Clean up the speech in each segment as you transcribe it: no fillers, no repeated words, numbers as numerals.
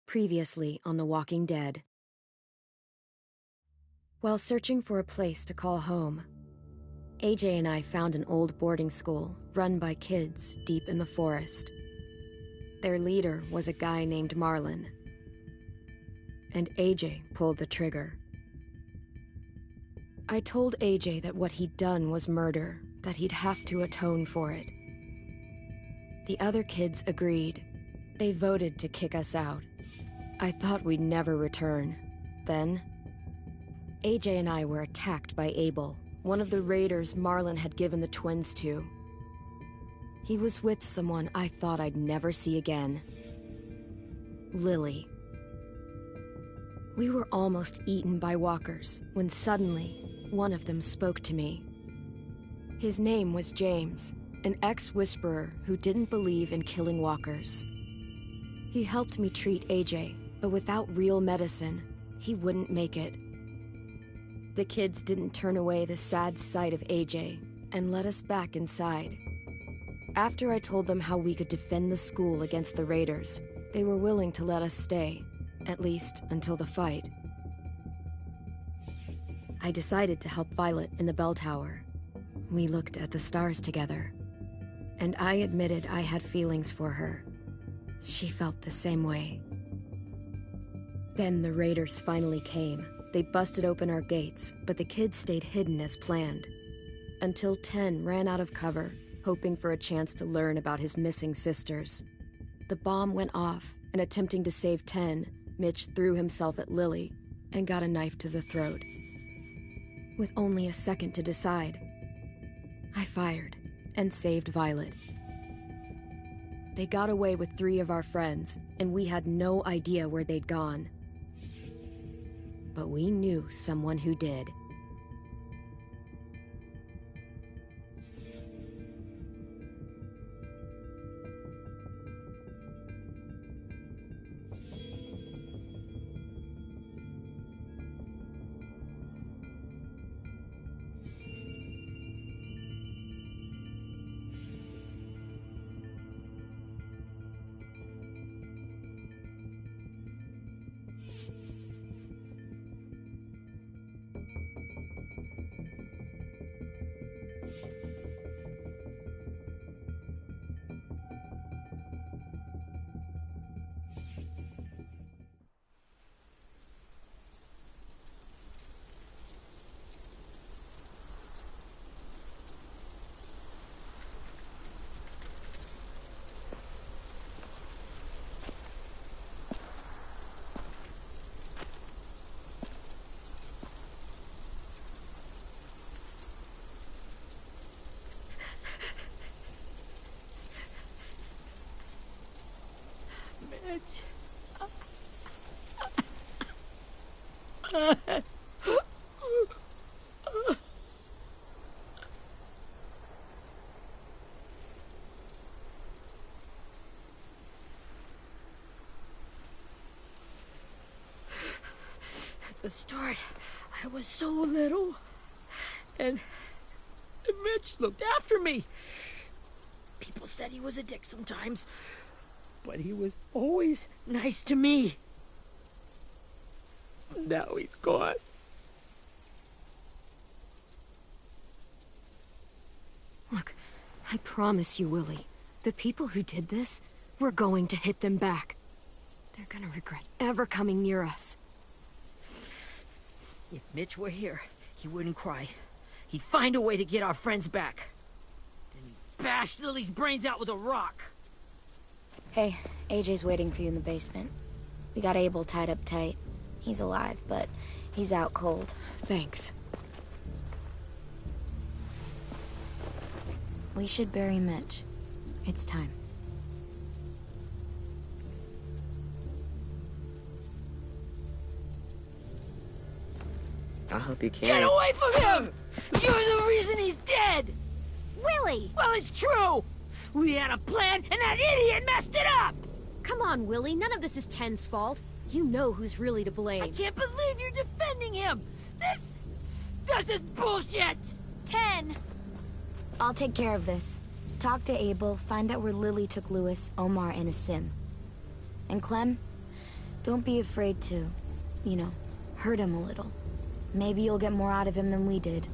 Previously on The Walking Dead. While searching for a place to call home, AJ and I found an old boarding school run by kids deep in the forest. Their leader was a guy named Marlon, and AJ pulled the trigger. I told AJ that what he'd done was murder, that he'd have to atone for it. The other kids agreed. They voted to kick us out. I thought we'd never return. Then, AJ and I were attacked by Abel, one of the raiders Marlon had given the twins to. He was with someone I thought I'd never see again. Lily. We were almost eaten by walkers when suddenly one of them spoke to me. His name was James, an ex-whisperer who didn't believe in killing walkers. He helped me treat AJ, but without real medicine, he wouldn't make it. The kids didn't turn away the sad sight of AJ and let us back inside. After I told them how we could defend the school against the raiders, they were willing to let us stay, at least until the fight. I decided to help Violet in the bell tower. We looked at the stars together, and I admitted I had feelings for her. She felt the same way. Then the raiders finally came. They busted open our gates, but the kids stayed hidden as planned. Until 10 ran out of cover, hoping for a chance to learn about his missing sisters. The bomb went off, and attempting to save 10, Mitch threw himself at Lily and got a knife to the throat. With only a second to decide, I fired and saved Violet. They got away with 3 of our friends, and we had no idea where they'd gone. But we knew someone who did. At the start, I was so little, and Mitch looked after me. People said he was a dick sometimes, but he was always nice to me. Now he's gone. Look, I promise you, Willie, the people who did this, we're going to hit them back. They're gonna regret ever coming near us. If Mitch were here, he wouldn't cry. He'd find a way to get our friends back. Then he'd bash Lily's brains out with a rock. Hey, AJ's waiting for you in the basement. We got Abel tied up tight. He's alive, but he's out cold. Thanks. We should bury Mitch. It's time. I'll help you carry. Get away from him! You're the reason he's dead! Willie! Well, it's true! We had a plan, and that idiot messed it up! Come on, Willie. None of this is Ten's fault. You know who's really to blame. I can't believe you're defending him! This is bullshit! 10! I'll take care of this. Talk to Abel, find out where Lily took Lewis, Omar, and Asim. And Clem, Don't be afraid to, you know, hurt him a little. Maybe you'll get more out of him than we did.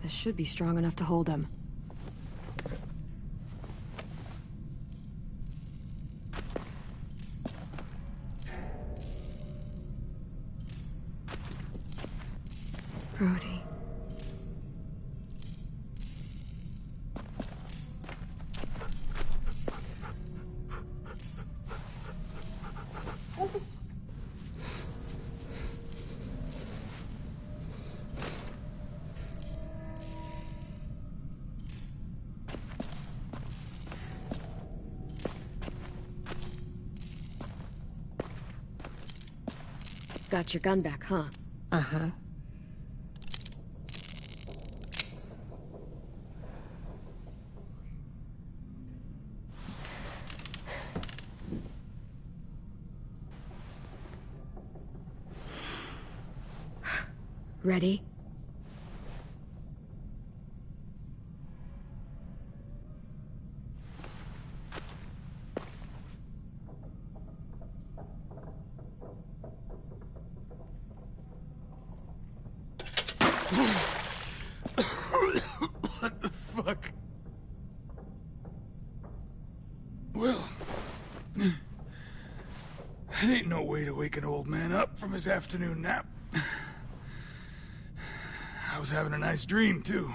This should be strong enough to hold him. Brody. Got your gun back, huh? Uh-huh. Ready? What the fuck? Well, it ain't no way to wake an old man up from his afternoon nap. I was having a nice dream, too.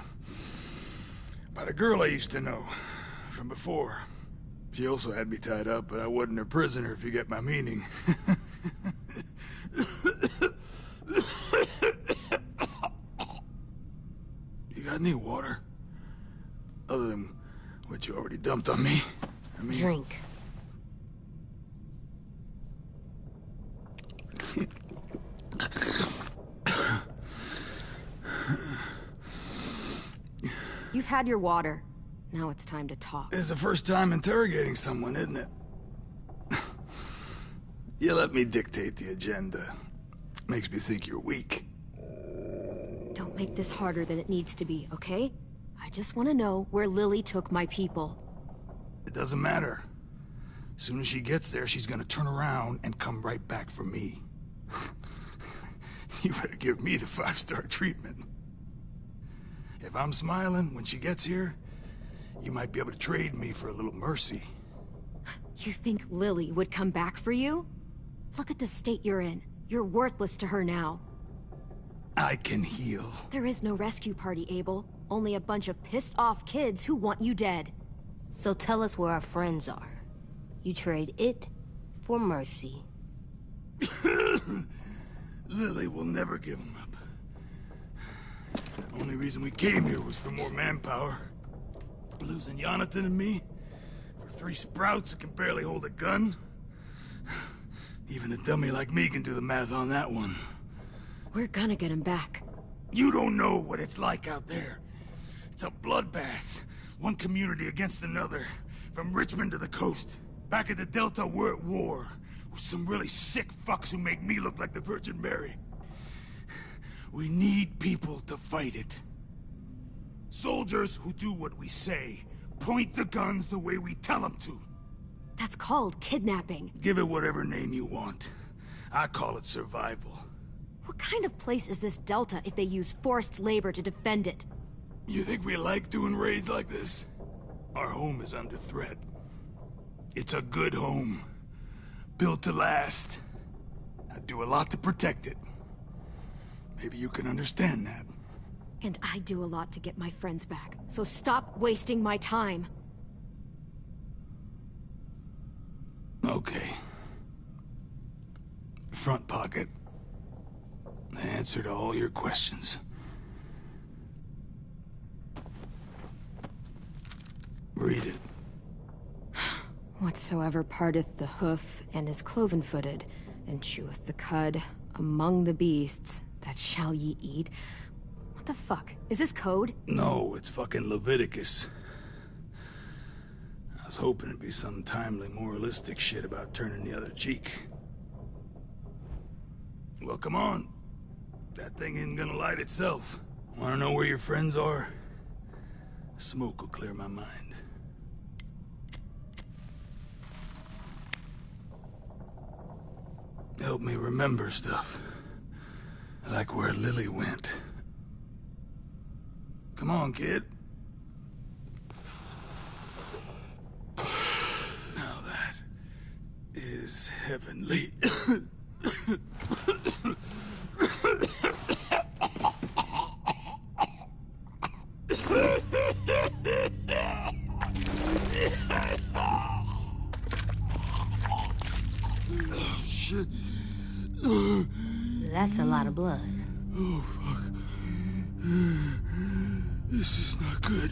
About a girl I used to know from before. She also had me tied up, but I wasn't her prisoner, if you get my meaning. You got any water? Other than what you already dumped on me? I mean... Drink. You've had your water. Now it's time to talk. It's the first time interrogating someone, isn't it? You let me dictate the agenda. Makes me think you're weak. Don't make this harder than it needs to be, okay? I just want to know where Lily took my people. It doesn't matter. As soon as she gets there, she's gonna turn around and come right back for me. You better give me the 5-star treatment. If I'm smiling when she gets here, you might be able to trade me for a little mercy. You think Lily would come back for you? Look at the state you're in. You're worthless to her now. I can heal. There is no rescue party, Abel. Only a bunch of pissed-off kids who want you dead. So tell us where our friends are. You trade it for mercy. Lily will never give him up. The only reason we came here was for more manpower. Losing Jonathan and me for 3 sprouts that can barely hold a gun. Even a dummy like me can do the math on that one. We're gonna get him back. You don't know what it's like out there. It's a bloodbath. One community against another. From Richmond to the coast. Back at the Delta, we're at war. With some really sick fucks who make me look like the Virgin Mary. We need people to fight it. Soldiers who do what we say. Point the guns the way we tell them to. That's called kidnapping. Give it whatever name you want. I call it survival. What kind of place is this Delta if they use forced labor to defend it? You think we like doing raids like this? Our home is under threat. It's a good home. Built to last. I do a lot to protect it. Maybe you can understand that. And I do a lot to get my friends back, so stop wasting my time. Okay. Front pocket. The answer to all your questions. Read it. Whatsoever parteth the hoof and is cloven-footed, and cheweth the cud among the beasts, that shall ye eat. What the fuck? Is this code? No, it's fucking Leviticus. I was hoping it'd be some timely, moralistic shit about turning the other cheek. Well, come on. That thing isn't gonna light itself. Wanna know where your friends are? Smoke will clear my mind. Help me remember stuff. Like where Lily went. Come on, kid. Now that is heavenly. Shit. That's a lot of blood. Oh, fuck. This is not good.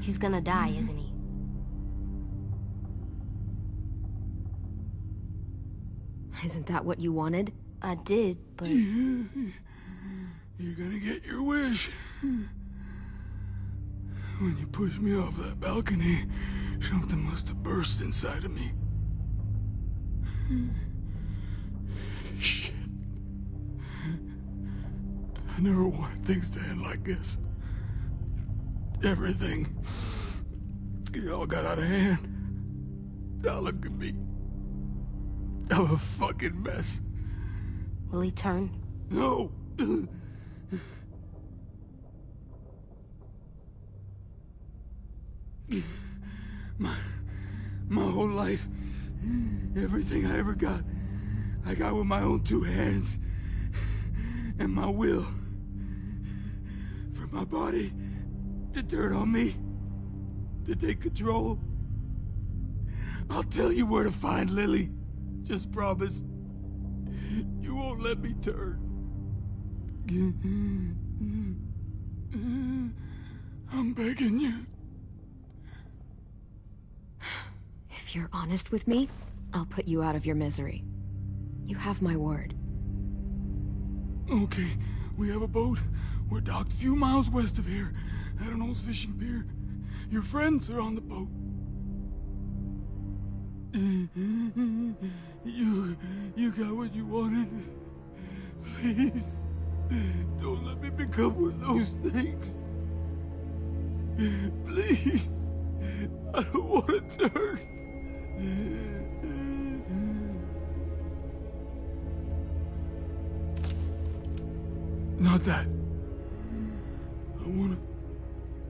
He's gonna die, isn't he? Isn't that what you wanted? I did, but... You're gonna get your wish. When you pushed me off that balcony, something must have burst inside of me. Shit. I never wanted things to end like this. Everything. It all got out of hand. Now look at me. I'm a fucking mess. Will he turn? No! My whole life, everything I ever got, I got with my own two hands. And my will. For my body to turn on me, to take control. I'll tell you where to find Lily. Just promise. You won't let me turn. I'm begging you. If you're honest with me, I'll put you out of your misery. You have my word. Okay, we have a boat. We're docked a few miles west of here, at an old fishing pier. Your friends are on the boat. You got what you wanted. Please, don't let me become one of those things. Please, I don't want to turn. Not that. I wanna...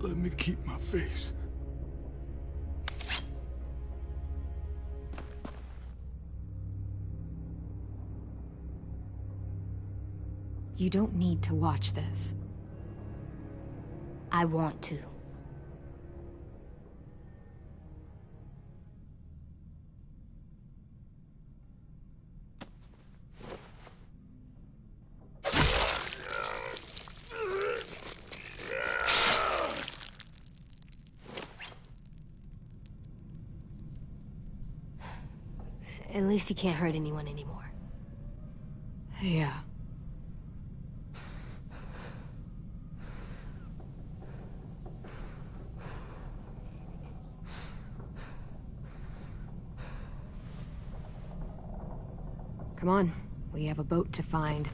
let me keep my face. You don't need to watch this. I want to. At least he can't hurt anyone anymore. Yeah. Come on, we have a boat to find.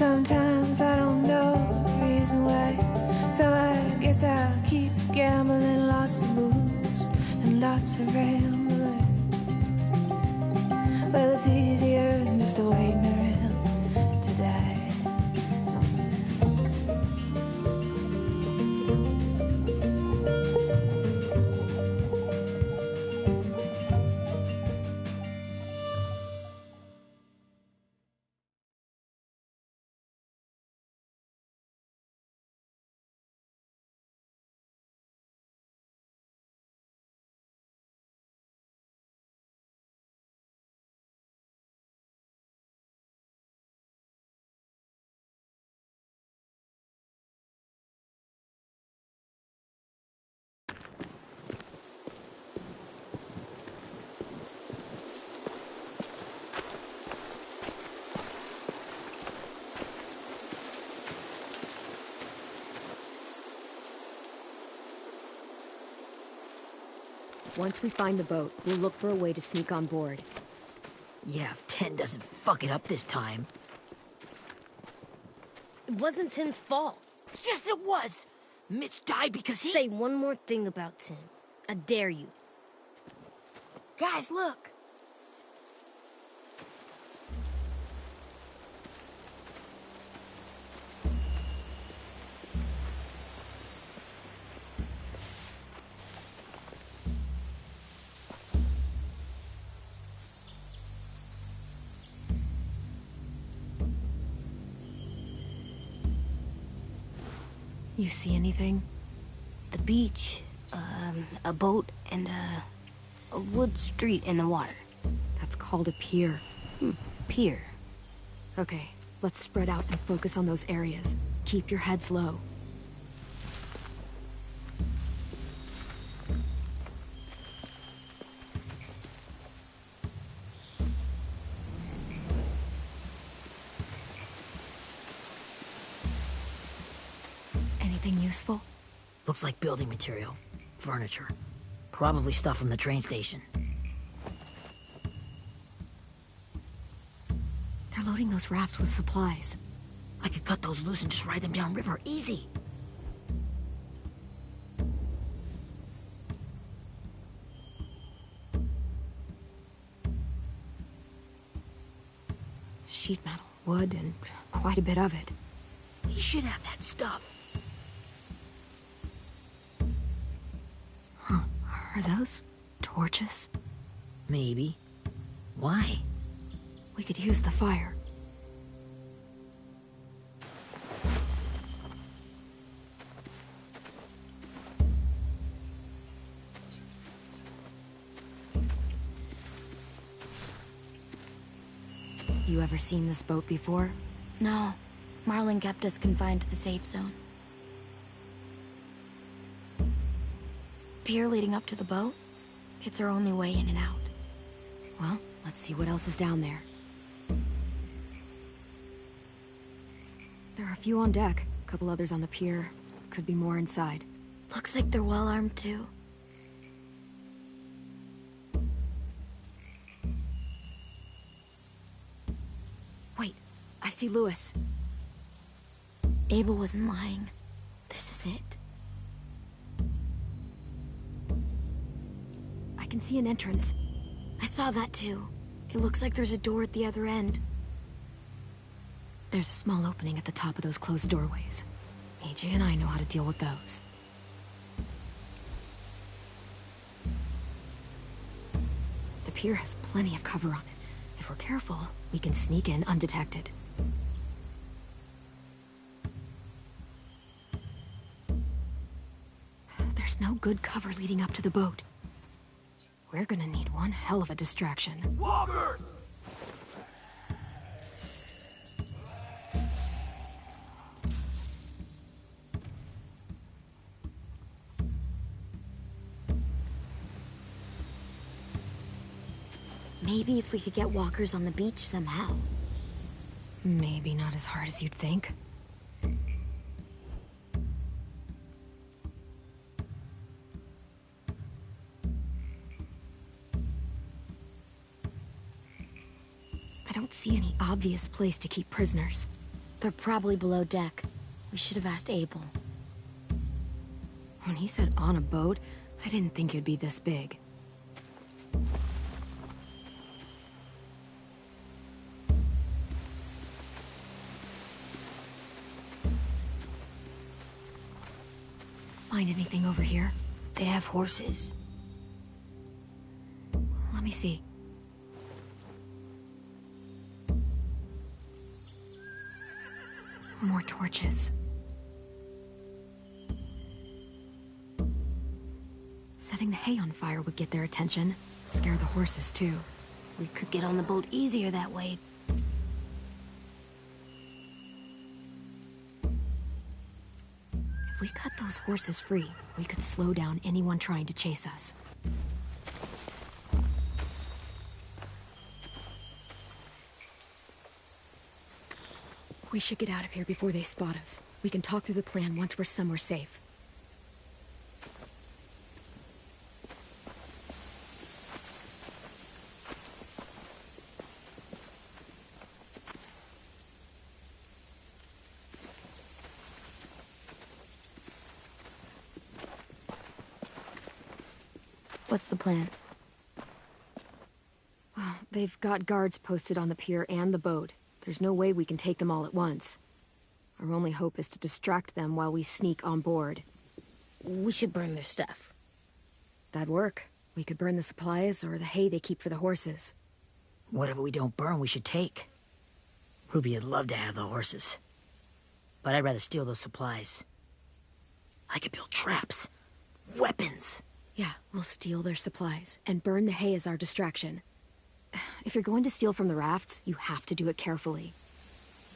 Sometimes I don't know the reason why, so I guess I'll keep gambling. Lots of moves and lots of rambling. Well, it's easier than just waiting around to die. Once we find the boat, we'll look for a way to sneak on board. Yeah, if 10 doesn't fuck it up this time. It wasn't Tin's fault. Yes, it was! Mitch died because he... Say one more thing about Tin. I dare you. Guys, look! You see anything? The beach, a boat, and a wood street in the water. That's called a pier. Pier. Okay, let's spread out and focus on those areas. Keep your heads low. Anything useful? Looks like building material. Furniture. Probably stuff from the train station. They're loading those rafts with supplies. I could cut those loose and just ride them downriver. Easy. Sheet metal, wood, and quite a bit of it. We should have that stuff. Huh. Are those torches? Maybe. Why? We could use the fire. You ever seen this boat before? No. Marlin kept us confined to the safe zone. Pier leading up to the boat? It's our only way in and out. Well, let's see what else is down there. There are a few on deck, a couple others on the pier. Could be more inside. Looks like they're well armed too. Wait, I see Lewis. Abel wasn't lying. This is it. I can see an entrance. I saw that too. It looks like there's a door at the other end. There's a small opening at the top of those closed doorways. AJ and I know how to deal with those. The pier has plenty of cover on it. If we're careful, we can sneak in undetected. There's no good cover leading up to the boat. We're gonna need one hell of a distraction. Walkers! Maybe if we could get walkers on the beach somehow. Maybe not as hard as you'd think. I don't see any obvious place to keep prisoners. They're probably below deck. We should have asked Abel. When he said on a boat, I didn't think it'd be this big. Find anything over here? They have horses. Let me see. More torches. Setting the hay on fire would get their attention. Scare the horses, too. We could get on the boat easier that way. If we cut those horses free, we could slow down anyone trying to chase us. We should get out of here before they spot us. We can talk through the plan once we're somewhere safe. What's the plan? Well, they've got guards posted on the pier and the boat. There's no way we can take them all at once. Our only hope is to distract them while we sneak on board. We should burn their stuff. That'd work. We could burn the supplies or the hay they keep for the horses. Whatever we don't burn, we should take. Ruby would love to have the horses. But I'd rather steal those supplies. I could build traps. Weapons. Yeah, we'll steal their supplies and burn the hay as our distraction. If you're going to steal from the rafts, you have to do it carefully.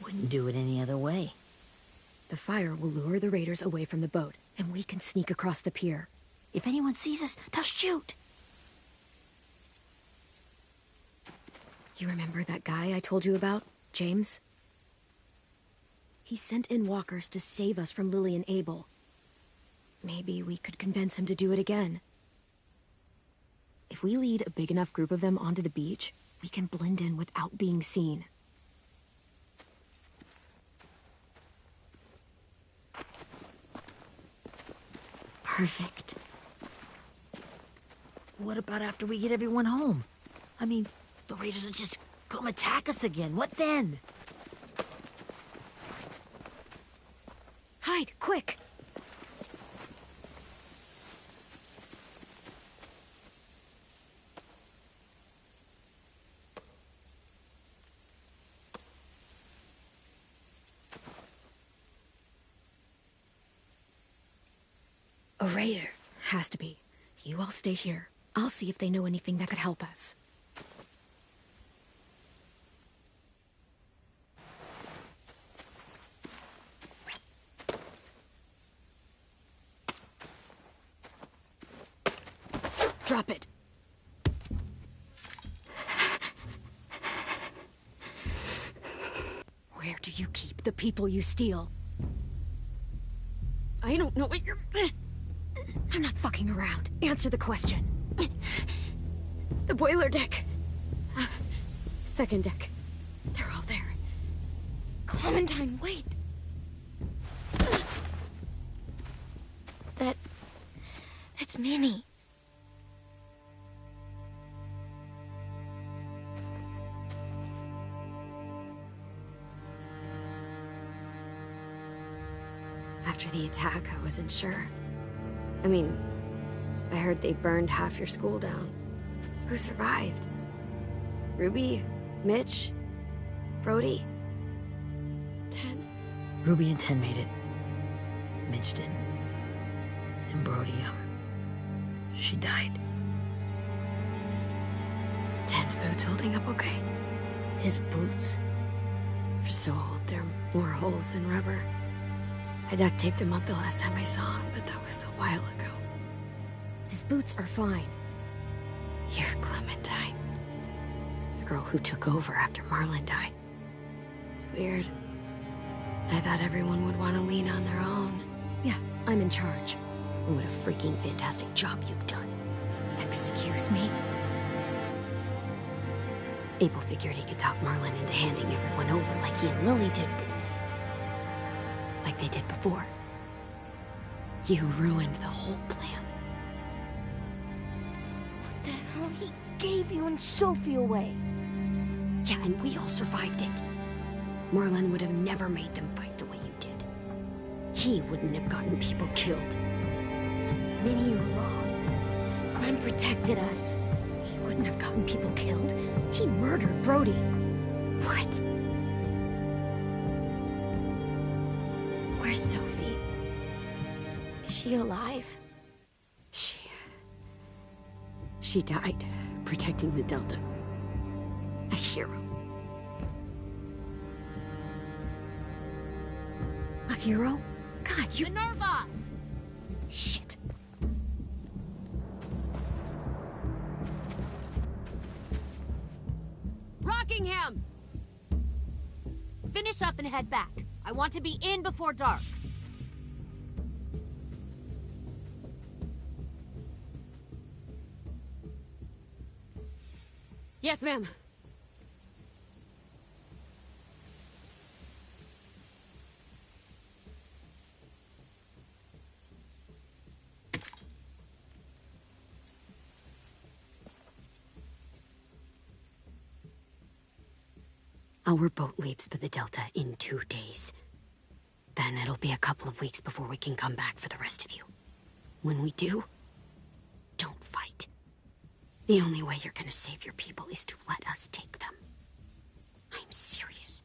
Wouldn't do it any other way. The fire will lure the raiders away from the boat, and we can sneak across the pier. If anyone sees us, they'll shoot. You remember that guy I told you about? James? He sent in walkers to save us from Lily and Abel. Maybe we could convince him to do it again. If we lead a big enough group of them onto the beach, we can blend in without being seen. Perfect. What about after we get everyone home? I mean, the raiders will just come attack us again. What then? Hide, quick! A raider. Has to be. You all stay here. I'll see if they know anything that could help us. Drop it. Where do you keep the people you steal? I don't know what you're... I'm not fucking around. Answer the question. The boiler deck. Second deck. They're all there. Clementine, wait. That's Minnie. After the attack, I wasn't sure. I mean, I heard they burned half your school down. Who survived? Ruby? Mitch? Brody? 10? Ruby and 10 made it. Mitch didn't. And Brody, she died. 10's boots holding up okay? His boots? They're so old, they're more holes than rubber. I duct taped him up the last time I saw him, but that was a while ago. His boots are fine. You're Clementine. The girl who took over after Marlon died. It's weird. I thought everyone would want to lean on their own. Yeah, I'm in charge. What a freaking fantastic job you've done. Excuse me? Abel figured he could talk Marlon into handing everyone over like he and Lily did, but like they did before. You ruined the whole plan. What the hell? He gave you and Sophie away. Yeah, and we all survived it. Merlin would have never made them fight the way you did. He wouldn't have gotten people killed. Minnie, you were wrong. Clem protected us. He wouldn't have gotten people killed. He murdered Brody. What? Where's Sophie? Is she alive? She died protecting the Delta. A hero. A hero? God, you... Minerva! Shit. Rockingham! Finish up and head back. I want to be in before dark. Yes, ma'am. Our boat leaves for the Delta in 2 days. Then it'll be a couple of weeks before we can come back for the rest of you. When we do, don't fight. The only way you're gonna save your people is to let us take them. I'm serious.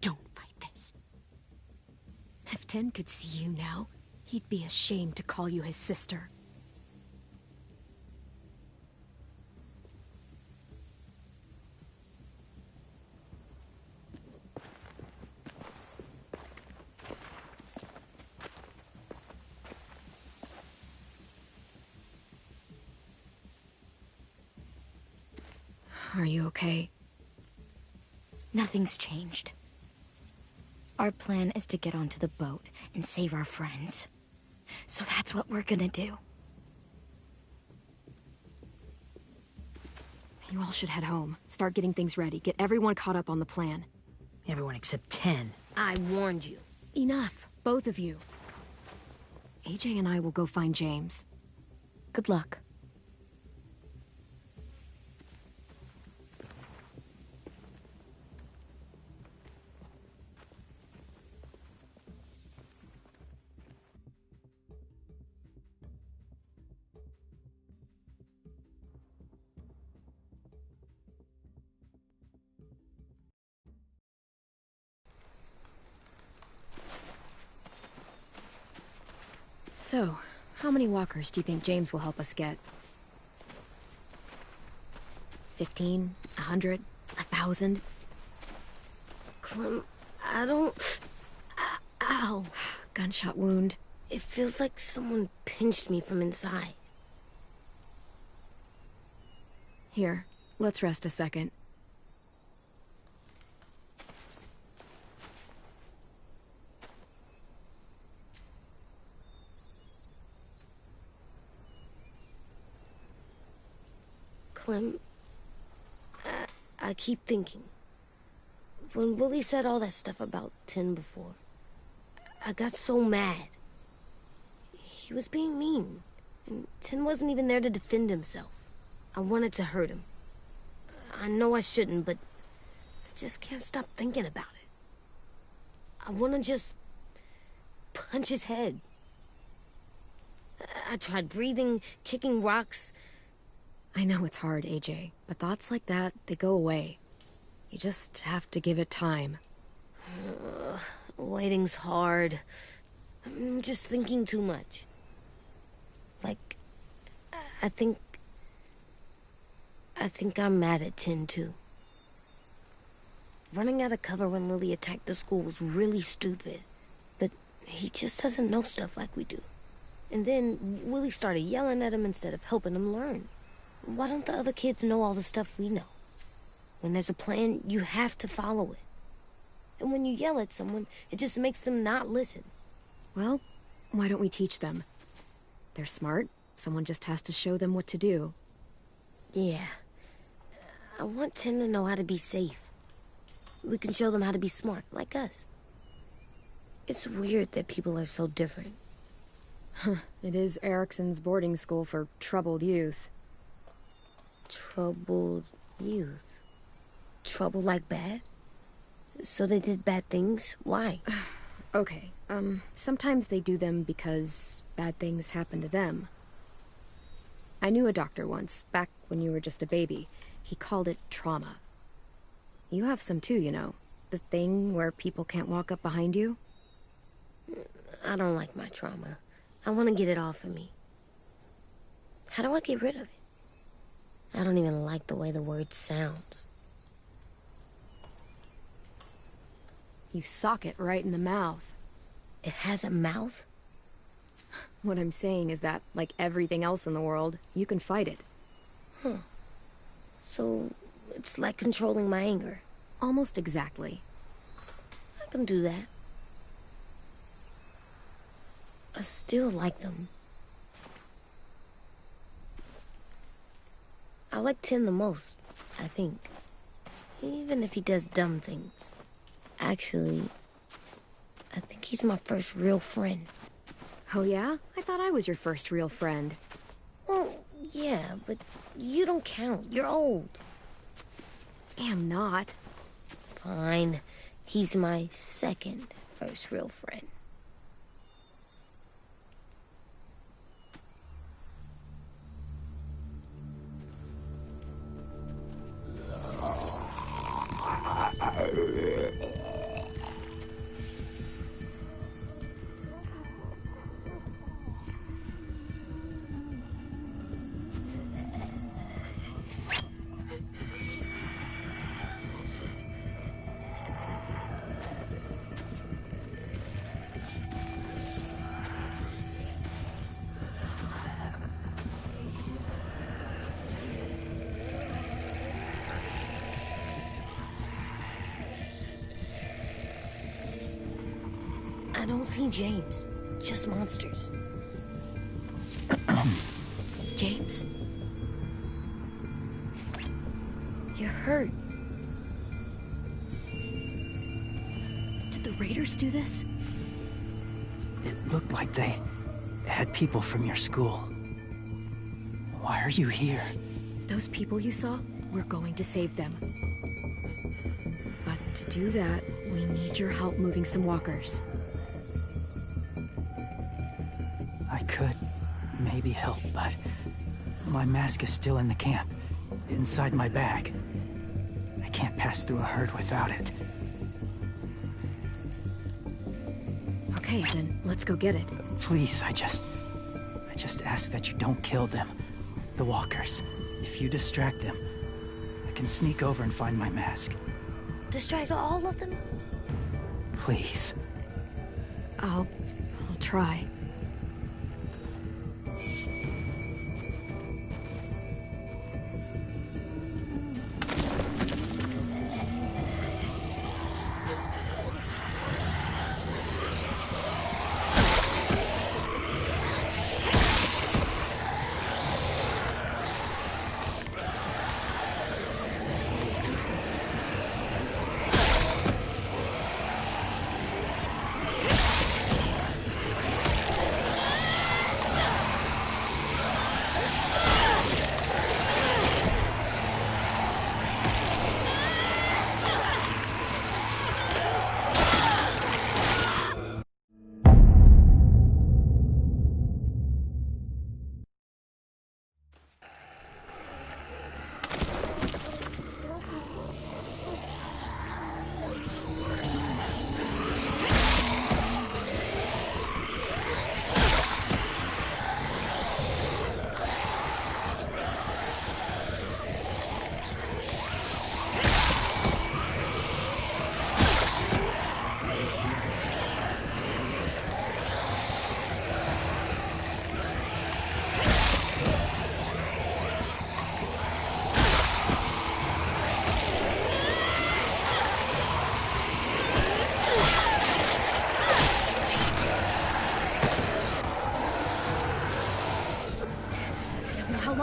Don't fight this. If Ten could see you now, he'd be ashamed to call you his sister. Are you okay? Nothing's changed. Our plan is to get onto the boat and save our friends. So that's what we're gonna do. You all should head home. Start getting things ready. Get everyone caught up on the plan. Everyone except 10. I warned you. Enough, both of you. AJ and I will go find James. Good luck. So, how many walkers do you think James will help us get? 15? 100? 1,000? Clem, I don't... Ow. Gunshot wound. It feels like someone pinched me from inside. Here, let's rest a second. Clem, I keep thinking. When Willie said all that stuff about 10 before, I got so mad. He was being mean, and 10 wasn't even there to defend himself. I wanted to hurt him. I know I shouldn't, but I just can't stop thinking about it. I want to just punch his head. I tried breathing, kicking rocks. I know it's hard, AJ, but thoughts like that, they go away. You just have to give it time. Waiting's hard. I'm just thinking too much. Like, I think I'm mad at 10 too. Running out of cover when Lily attacked the school was really stupid. But he just doesn't know stuff like we do. And then Willie started yelling at him instead of helping him learn. Why don't the other kids know all the stuff we know? When there's a plan, you have to follow it. And when you yell at someone, it just makes them not listen. Well, why don't we teach them? They're smart. Someone just has to show them what to do. Yeah. I want 10 to know how to be safe. We can show them how to be smart, like us. It's weird that people are so different. It is Erickson's boarding school for troubled youth. Troubled youth? Trouble like bad? So they did bad things? Why? Okay, sometimes they do them because bad things happen to them. I knew a doctor once, back when you were just a baby. He called it trauma. You have some too, you know. The thing where people can't walk up behind you. I don't like my trauma. I want to get it off of me. How do I get rid of it? I don't even like the way the word sounds. You sock it right in the mouth. It has a mouth? What I'm saying is that, like everything else in the world, you can fight it. Huh. So, it's like controlling my anger. Almost exactly. I can do that. I still like them. I like Tin the most, I think. Even if he does dumb things. Actually, I think he's my first real friend. Oh yeah? I thought I was your first real friend. Well, yeah, but you don't count. You're old. Am not. Fine. He's my second first real friend. I don't see James, just monsters. James? You're hurt. Did the raiders do this? It looked like they had people from your school. Why are you here? Those people you saw, we're going to save them. But to do that, we need your help moving some walkers. I could maybe help, but my mask is still in the camp, inside my bag. I can't pass through a herd without it. Okay, then let's go get it. Please, I just ask that you don't kill them. The walkers. If you distract them, I can sneak over and find my mask. Distract all of them? Please. I'll try.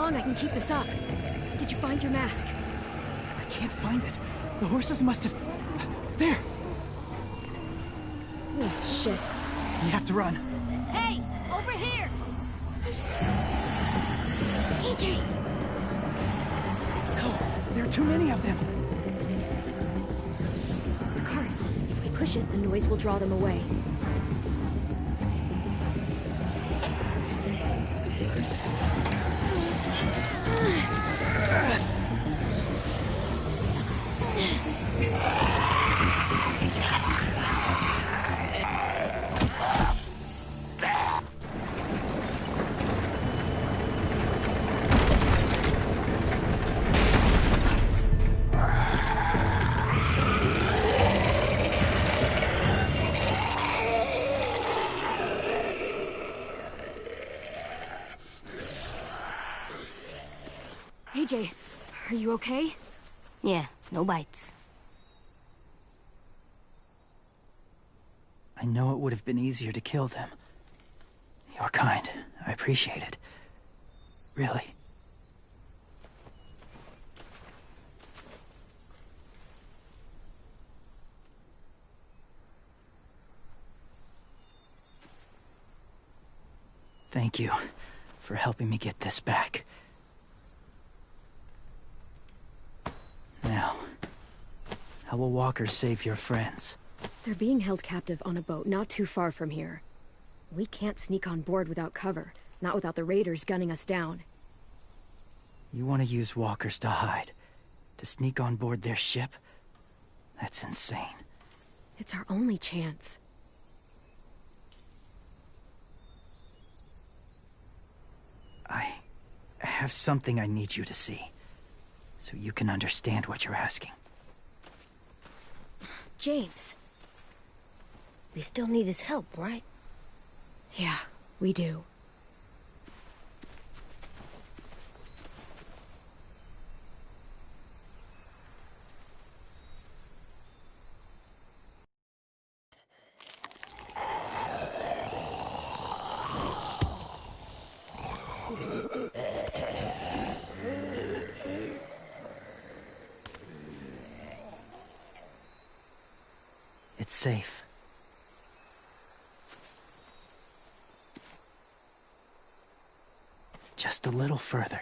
I can keep this up. Did you find your mask? I can't find it. The horses must have... There! Oh, shit. We have to run. Hey, over here! AJ! No, there are too many of them. The cart. If we push it, the noise will draw them away. AJ, are you okay? Yeah, no bites. I know it would have been easier to kill them. You're kind. I appreciate it. Really. Thank you for helping me get this back. Now, how will walkers save your friends? They're being held captive on a boat not too far from here. We can't sneak on board without cover, not without the raiders gunning us down. You want to use walkers to hide? To sneak on board their ship? That's insane. It's our only chance. I have something I need you to see, so you can understand what you're asking. James. We still need his help, right? Yeah, we do. It's safe. Just a little further.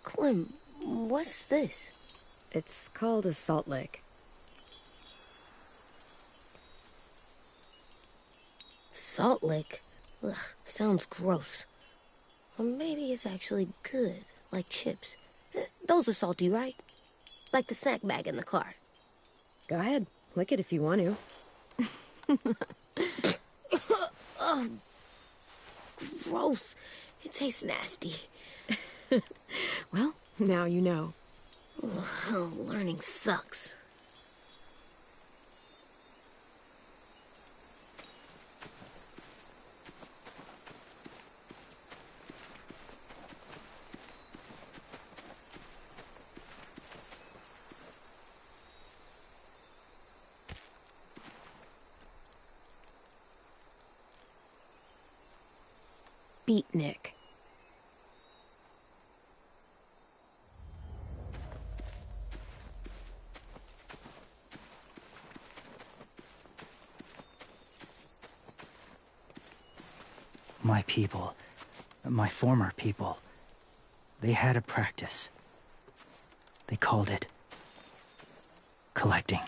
Clem, what's this? It's called a salt lick. Salt lick? Ugh, sounds gross. Or maybe it's actually good, like chips. Those are salty, right? Like the snack bag in the car. Go ahead, lick it if you want to. Ugh, gross. It tastes nasty. Well, now you know. Ugh, learning sucks. Beatnik. My people, my former people, they had a practice. They called it collecting.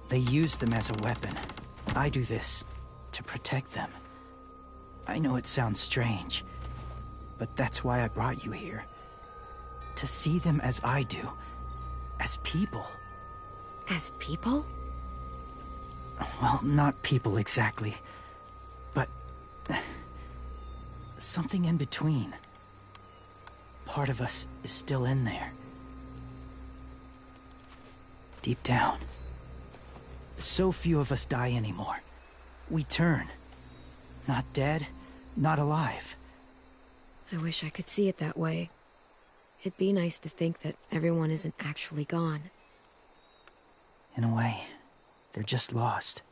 They use them as a weapon. I do this to protect them. I know it sounds strange, but that's why I brought you here. To see them as I do, as people. As people? Well, not people exactly, but something in between. Part of us is still in there. Deep down. So few of us die anymore. We turn. Not dead, not alive. I wish I could see it that way. It'd be nice to think that everyone isn't actually gone. In a way, they're just lost.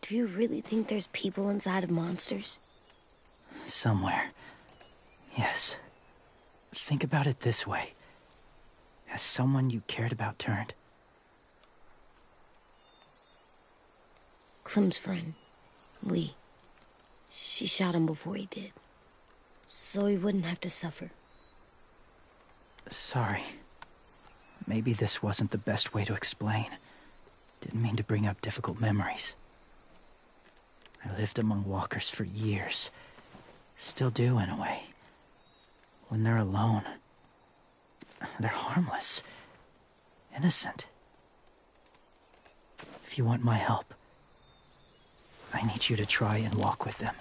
Do you really think there's people inside of monsters? Somewhere. Yes. Think about it this way. Has someone you cared about turned? Clem's friend, Lee. She shot him before he did. So he wouldn't have to suffer. Sorry. Maybe this wasn't the best way to explain. Didn't mean to bring up difficult memories. I lived among walkers for years. Still do, in a way. When they're alone, they're harmless. Innocent. If you want my help, I need you to try and walk with them.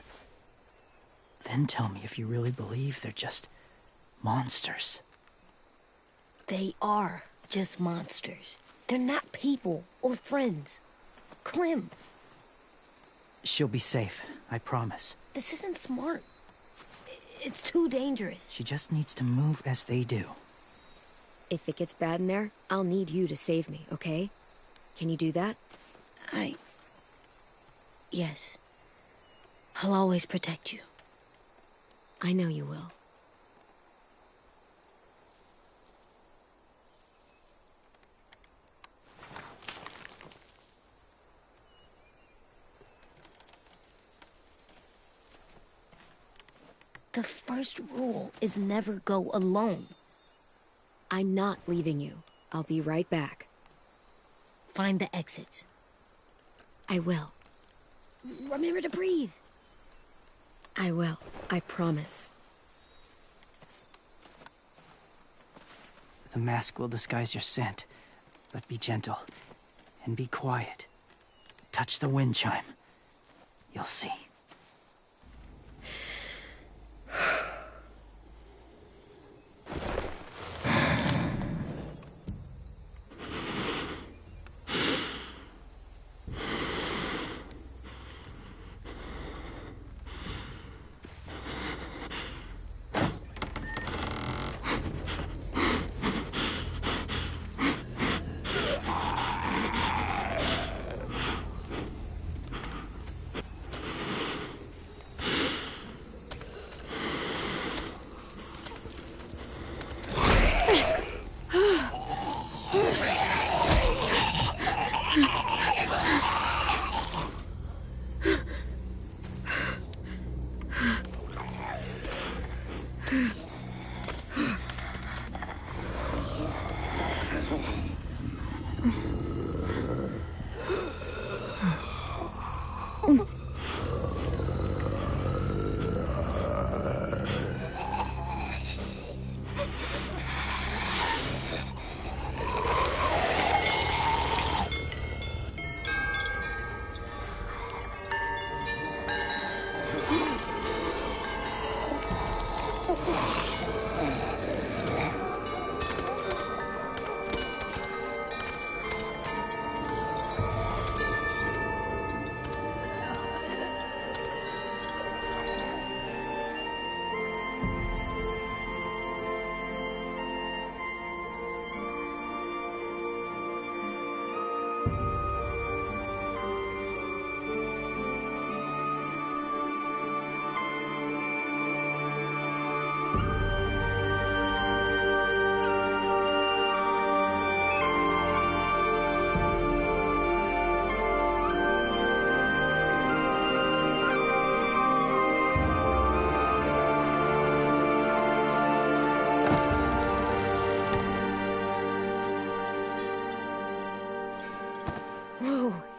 Then tell me if you really believe they're just monsters. They are just monsters. They're not people or friends. Clem, She'll be safe, I promise. this isn't smart. It's too dangerous. She just needs to move as they do. If it gets bad in there, I'll need you to save me, okay? Can you do that? Yes. I'll always protect you. I know you will. The first rule is never go alone. I'm not leaving you. I'll be right back. Find the exits. I will. Remember to breathe. I will. I promise. The mask will disguise your scent, but be gentle and be quiet. Touch the wind chime. You'll see.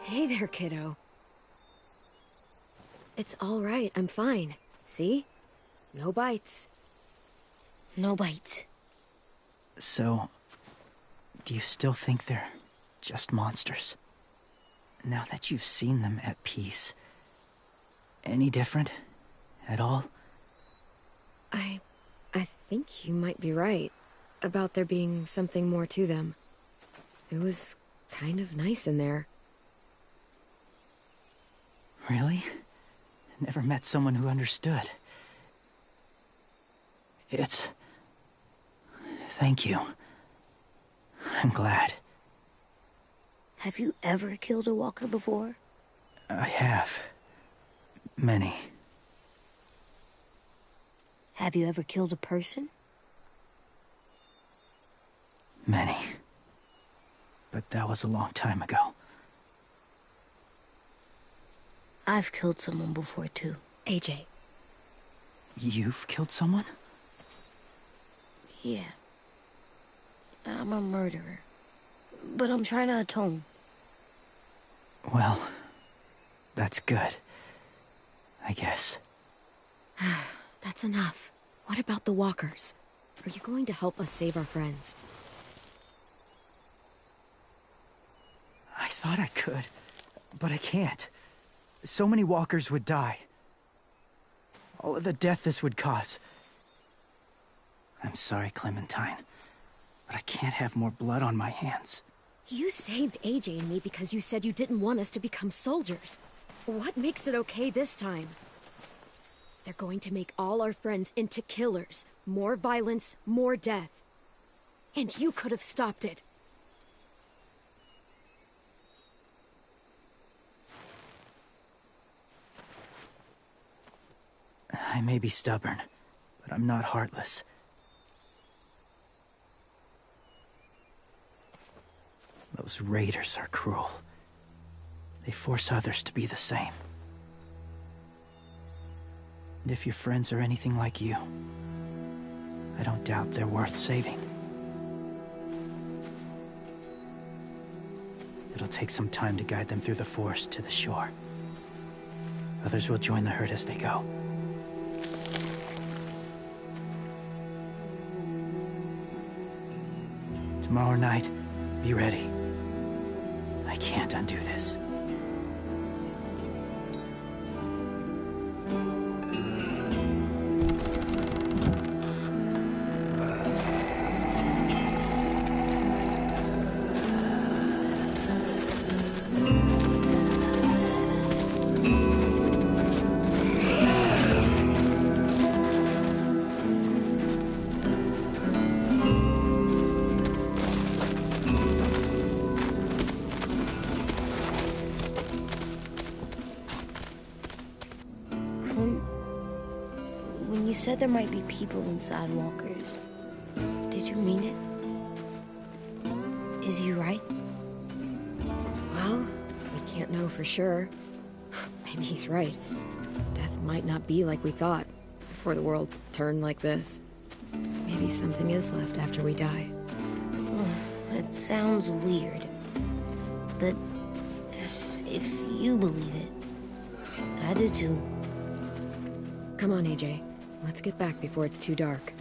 Hey there, kiddo. It's all right. I'm fine. See? No bites. No bites. So, Do you still think they're just monsters? Now that you've seen them at peace, any different at all? I think you might be right about there being something more to them. It was kind of nice in there. Really? Never met someone who understood. Thank you. I'm glad. Have you ever killed a walker before? I have. Many. Have you ever killed a person? Many. But that was a long time ago. I've killed someone before, too. AJ. You've killed someone? Yeah. I'm a murderer. But I'm trying to atone. Well, that's good. I guess. That's enough. What about the walkers? Are you going to help us save our friends? I thought I could, but I can't. So many walkers would die. All of the death this would cause. I'm sorry, Clementine, but I can't have more blood on my hands. You saved AJ and me because you said you didn't want us to become soldiers. What makes it okay this time? They're going to make all our friends into killers. More violence, more death. And you could have stopped it. I may be stubborn, but I'm not heartless. Those raiders are cruel. They force others to be the same. And if your friends are anything like you, I don't doubt they're worth saving. It'll take some time to guide them through the forest to the shore. Others will join the herd as they go. Tomorrow night, be ready. I can't undo this. When you said there might be people inside walkers, did you mean it? Is he right? Well, we can't know for sure. Maybe he's right. Death might not be like we thought before the world turned like this. Maybe something is left after we die. It sounds weird. But if you believe it, I do too. Come on, AJ. Let's get back before it's too dark.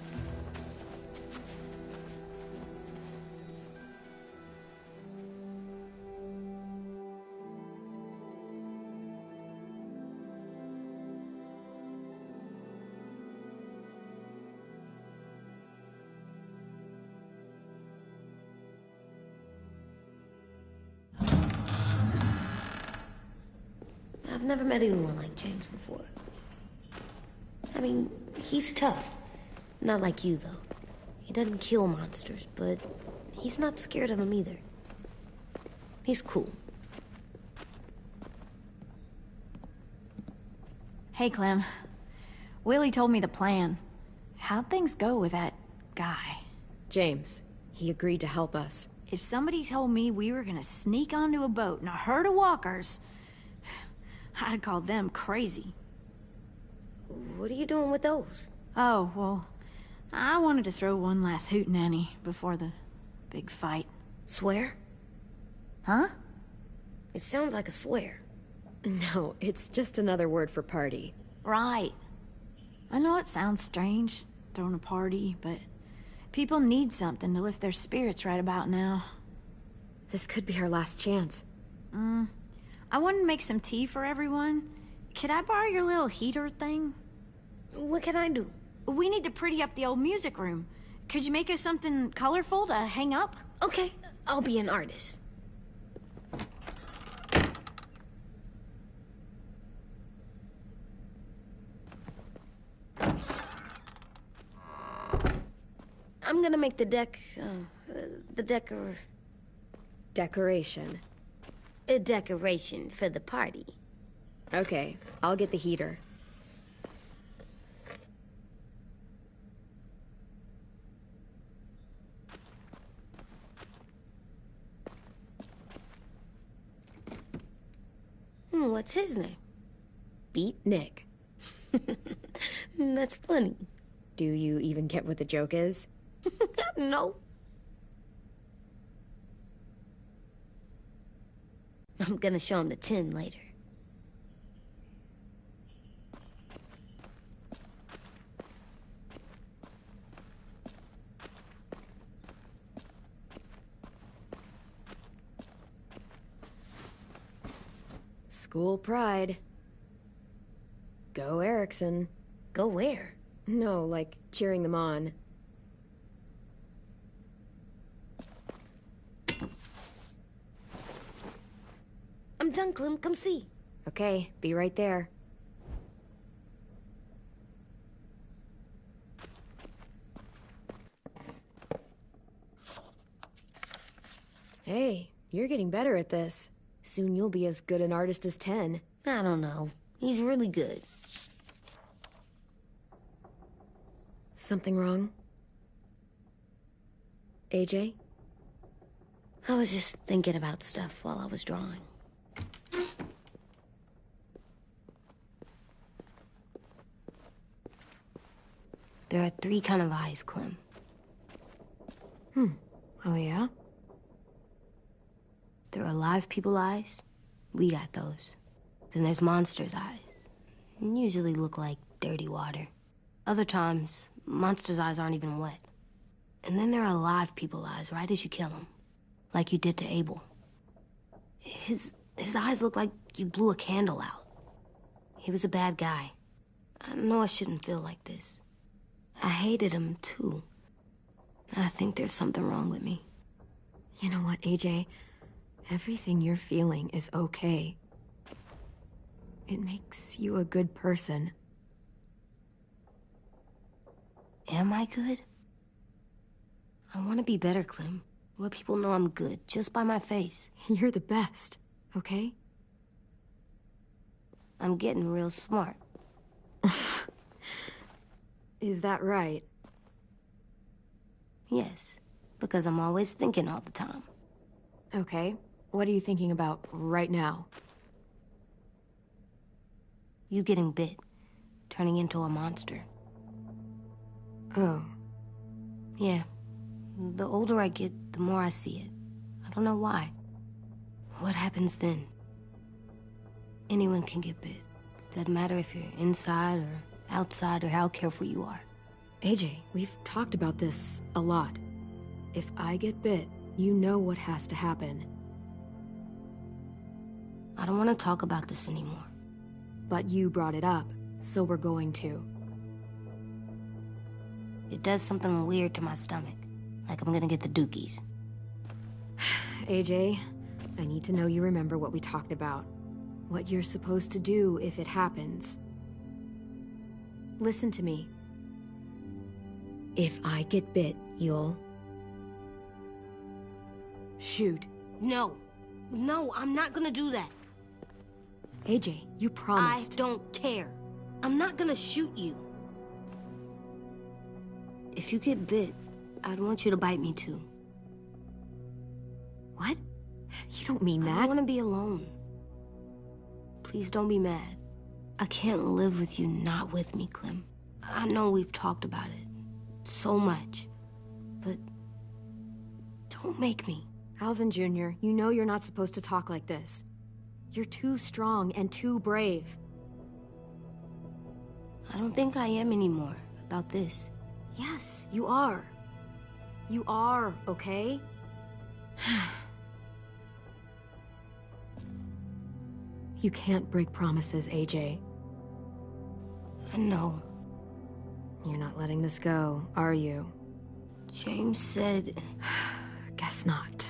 I've never met anyone like James before. I mean, he's tough. Not like you, though. He doesn't kill monsters, but he's not scared of them either. He's cool. Hey, Clem. Willie told me the plan. How'd things go with that guy? James, he agreed to help us. If somebody told me we were gonna sneak onto a boat in a herd of walkers, I'd call them crazy. What are you doing with those? Oh, well, I wanted to throw one last hootenanny before the big fight. Swear? Huh? It sounds like a swear. No, it's just another word for party. Right. I know it sounds strange, throwing a party, but People need something to lift their spirits right about now. This could be our last chance. I wanted to make some tea for everyone. Could I borrow your little heater thing? What can I do? We need to pretty up the old music room. Could you make us something colorful to hang up? Okay, I'll be an artist. I'm gonna make the Decoration. a decoration for the party. Okay, I'll get the heater. What's his name? Beat Nick. That's funny. Do you even get what the joke is? No. I'm gonna show him the tin later. School pride. Go Erickson. Go where? No, like cheering them on. I'm done, Clem. Come see. Okay, be right there. Hey, you're getting better at this. Soon you'll be as good an artist as 10. I don't know. He's really good. Something wrong? AJ? I was just thinking about stuff while I was drawing. There are 3 kind of eyes, Clem. Oh yeah? There are live people eyes. We got those. Then there's monsters' eyes. Usually look like dirty water. Other times, monsters' eyes aren't even wet. And then there are live people eyes right as you kill them. Like you did to Abel. His eyes look like you blew a candle out. He was a bad guy. I know I shouldn't feel like this. I hated him, too. I think there's something wrong with me. You know what, AJ? Everything you're feeling is okay. It makes you a good person. Am I good? I want to be better, Clem. Let people know I'm good, just by my face. You're the best, okay? I'm getting real smart. Is that right? Yes, because I'm always thinking all the time. Okay, what are you thinking about right now? You getting bit, turning into a monster. Oh. Yeah. The older I get, the more I see it. I don't know why. What happens then? Anyone can get bit. Doesn't matter if you're inside or outside or how careful you are. AJ, we've talked about this a lot. If I get bit, you know what has to happen. I don't want to talk about this anymore. But you brought it up, so we're going to. It does something weird to my stomach. Like I'm gonna get the dookies. AJ, I need to know you remember what we talked about. What you're supposed to do if it happens. Listen to me. If I get bit, you'll... shoot. No. No, I'm not gonna do that. AJ, you promised. I don't care. I'm not gonna shoot you. If you get bit, I'd want you to bite me too. What? You don't mean that. I want to be alone. Please don't be mad. I can't live with you not with me, Clem. I know we've talked about it so much, but don't make me. Alvin Jr., you know you're not supposed to talk like this. You're too strong and too brave. I don't think I am anymore about this. Yes, you are. You are, okay? You can't break promises, AJ. I know. You're not letting this go, are you? James said Guess not.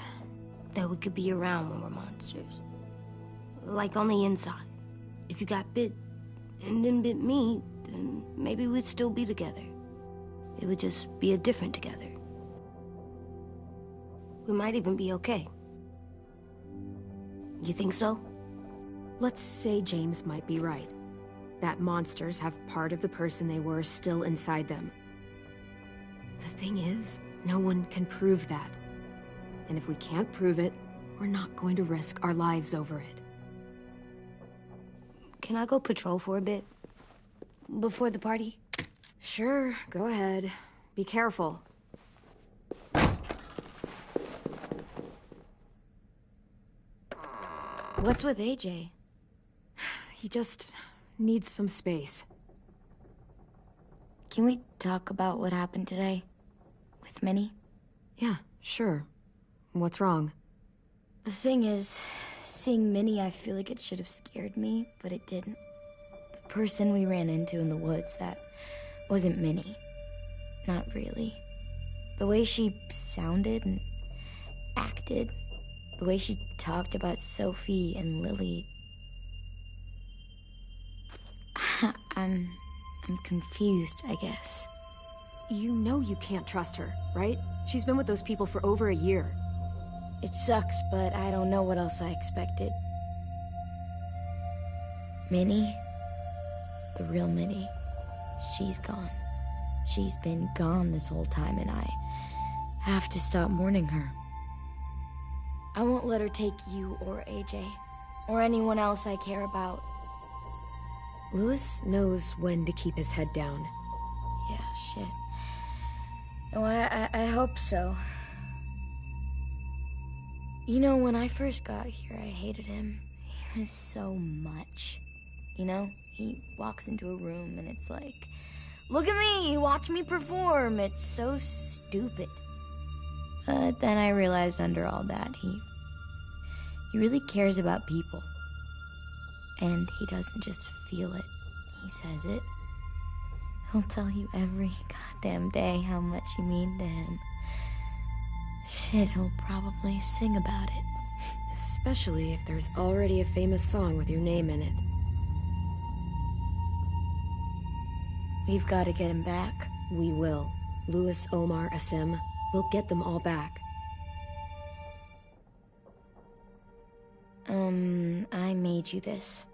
that we could be around when we're monsters. Like on the inside. If you got bit and then bit me, then maybe we'd still be together. It would just be a different together. We might even be okay. You think so? Let's say James might be right. That monsters have part of the person they were still inside them. The thing is, no one can prove that. And if we can't prove it, we're not going to risk our lives over it. Can I go patrol for a bit? Before the party? Sure, go ahead. Be careful. What's with AJ? He just needs some space. Can we talk about what happened today? With Minnie? Yeah, sure. What's wrong? The thing is, seeing Minnie, I feel like it should have scared me, but it didn't. The person we ran into in the woods, that wasn't Minnie. Not really. The way she sounded and acted, the way she talked about Sophie and Lily. I'm confused, I guess. You know you can't trust her, right? She's been with those people for over a year. It sucks, but I don't know what else I expected. Minnie? The real Minnie. She's gone. She's been gone this whole time, and I have to stop mourning her. I won't let her take you or AJ, or anyone else I care about. Louis knows when to keep his head down. Yeah, shit. Oh, I hope so. You know, when I first got here, I hated him. He was so much. You know, he walks into a room and it's like, look at me, watch me perform. It's so stupid. But then I realized under all that, he really cares about people. And he doesn't just feel it, he says it. He'll tell you every goddamn day how much you mean to him. Shit, he'll probably sing about it. Especially if there's already a famous song with your name in it. We've got to get him back. We will. Louis, Omar, Asim. We'll get them all back. I made you this.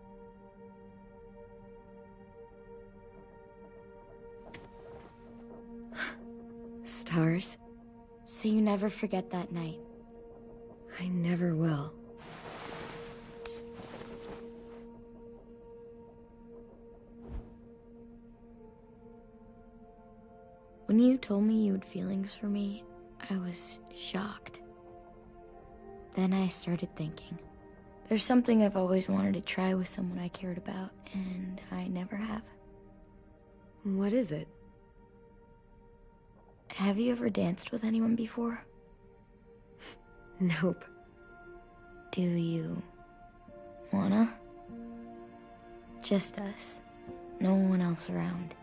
Stars? So you never forget that night. I never will. When you told me you had feelings for me, I was shocked. Then I started thinking. There's something I've always wanted to try with someone I cared about, and I never have. What is it? Have you ever danced with anyone before? Nope. Do you wanna? Just us. No one else around.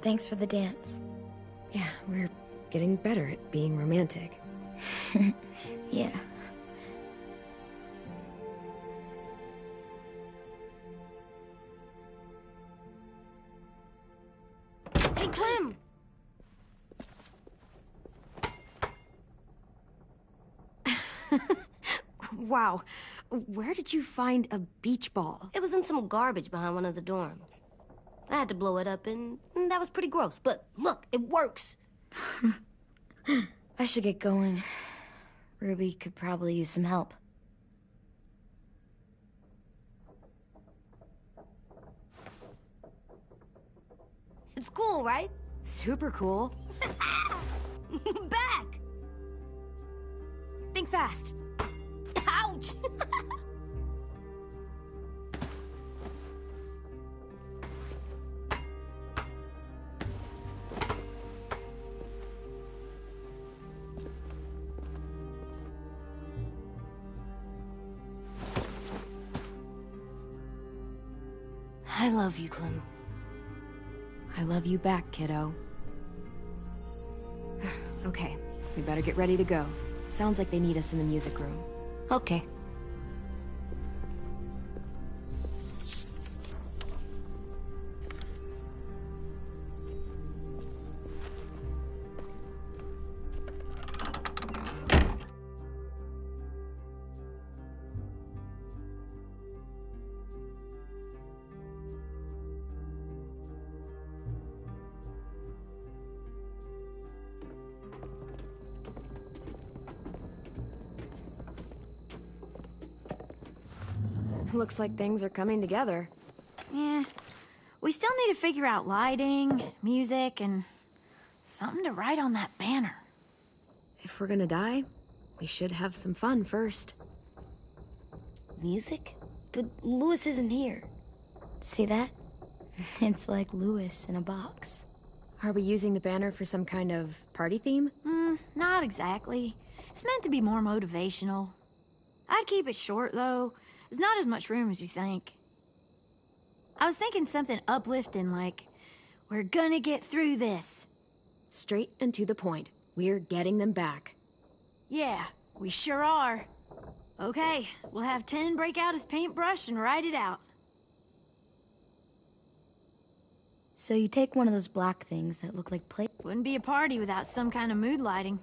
Thanks for the dance. Yeah, we're getting better at being romantic. Yeah. Hey, Clem! Wow. Where did you find a beach ball? It was in some garbage behind one of the dorms. I had to blow it up, and that was pretty gross, but look, it works. I should get going. Ruby could probably use some help. It's cool, right? Super cool. Back! Think fast. Ouch! I love you, Clem. I love you back, kiddo. Okay, we better get ready to go. Sounds like they need us in the music room. Okay. Looks like things are coming together. Yeah. We still need to figure out lighting, music, and something to write on that banner. If we're gonna die, we should have some fun first. Music? But Louis isn't here. See that? It's like Louis in a box. Are we using the banner for some kind of party theme? Not exactly. It's meant to be more motivational. I'd keep it short, though. There's not as much room as you think. I was thinking something uplifting like, we're gonna get through this. Straight and to the point. We're getting them back. Yeah, we sure are. Okay, we'll have 10 break out his paintbrush and write it out. So you take one of those black things that look like plate. Wouldn't be a party without some kind of mood lighting.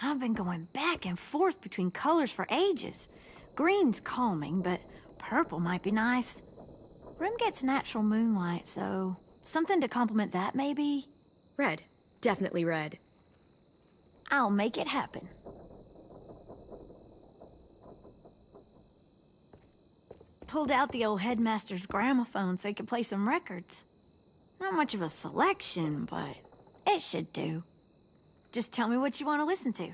I've been going back and forth between colors for ages. Green's calming, but purple might be nice. Room gets natural moonlight, so something to complement that, maybe? Red. Definitely red. I'll make it happen. Pulled out the old headmaster's gramophone so he could play some records. Not much of a selection, but it should do. Just tell me what you want to listen to.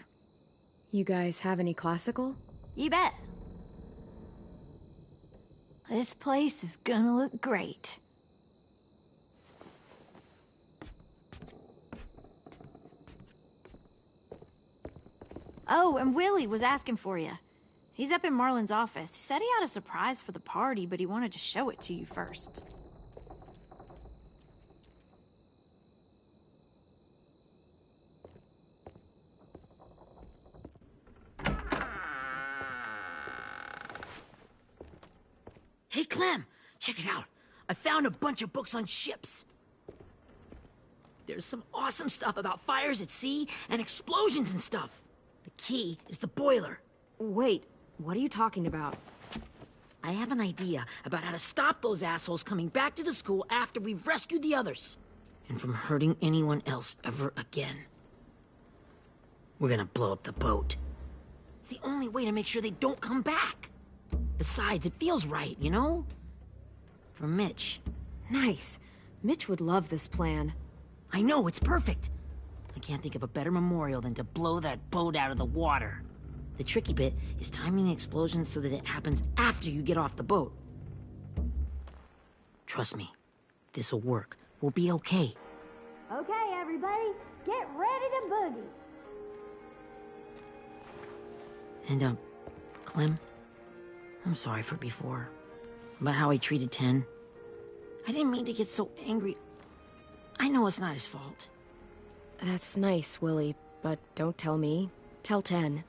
You guys have any classical? You bet. This place is gonna look great. Oh, and Willie was asking for you. He's up in Marlin's office. He said he had a surprise for the party, but he wanted to show it to you first. Hey, Clem, check it out. I found a bunch of books on ships. There's some awesome stuff about fires at sea and explosions and stuff. The key is the boiler. Wait, what are you talking about? I have an idea about how to stop those assholes coming back to the school after we've rescued the others. And from hurting anyone else ever again. We're gonna blow up the boat. It's the only way to make sure they don't come back. Besides, it feels right, you know? For Mitch. Nice. Mitch would love this plan. I know, it's perfect. I can't think of a better memorial than to blow that boat out of the water. The tricky bit is timing the explosion so that it happens after you get off the boat. Trust me, this'll work. We'll be okay. Okay, everybody, get ready to boogie. And, Clem, I'm sorry for before. About how he treated Ten. I didn't mean to get so angry. I know it's not his fault. That's nice, Willie, but don't tell me. Tell 10.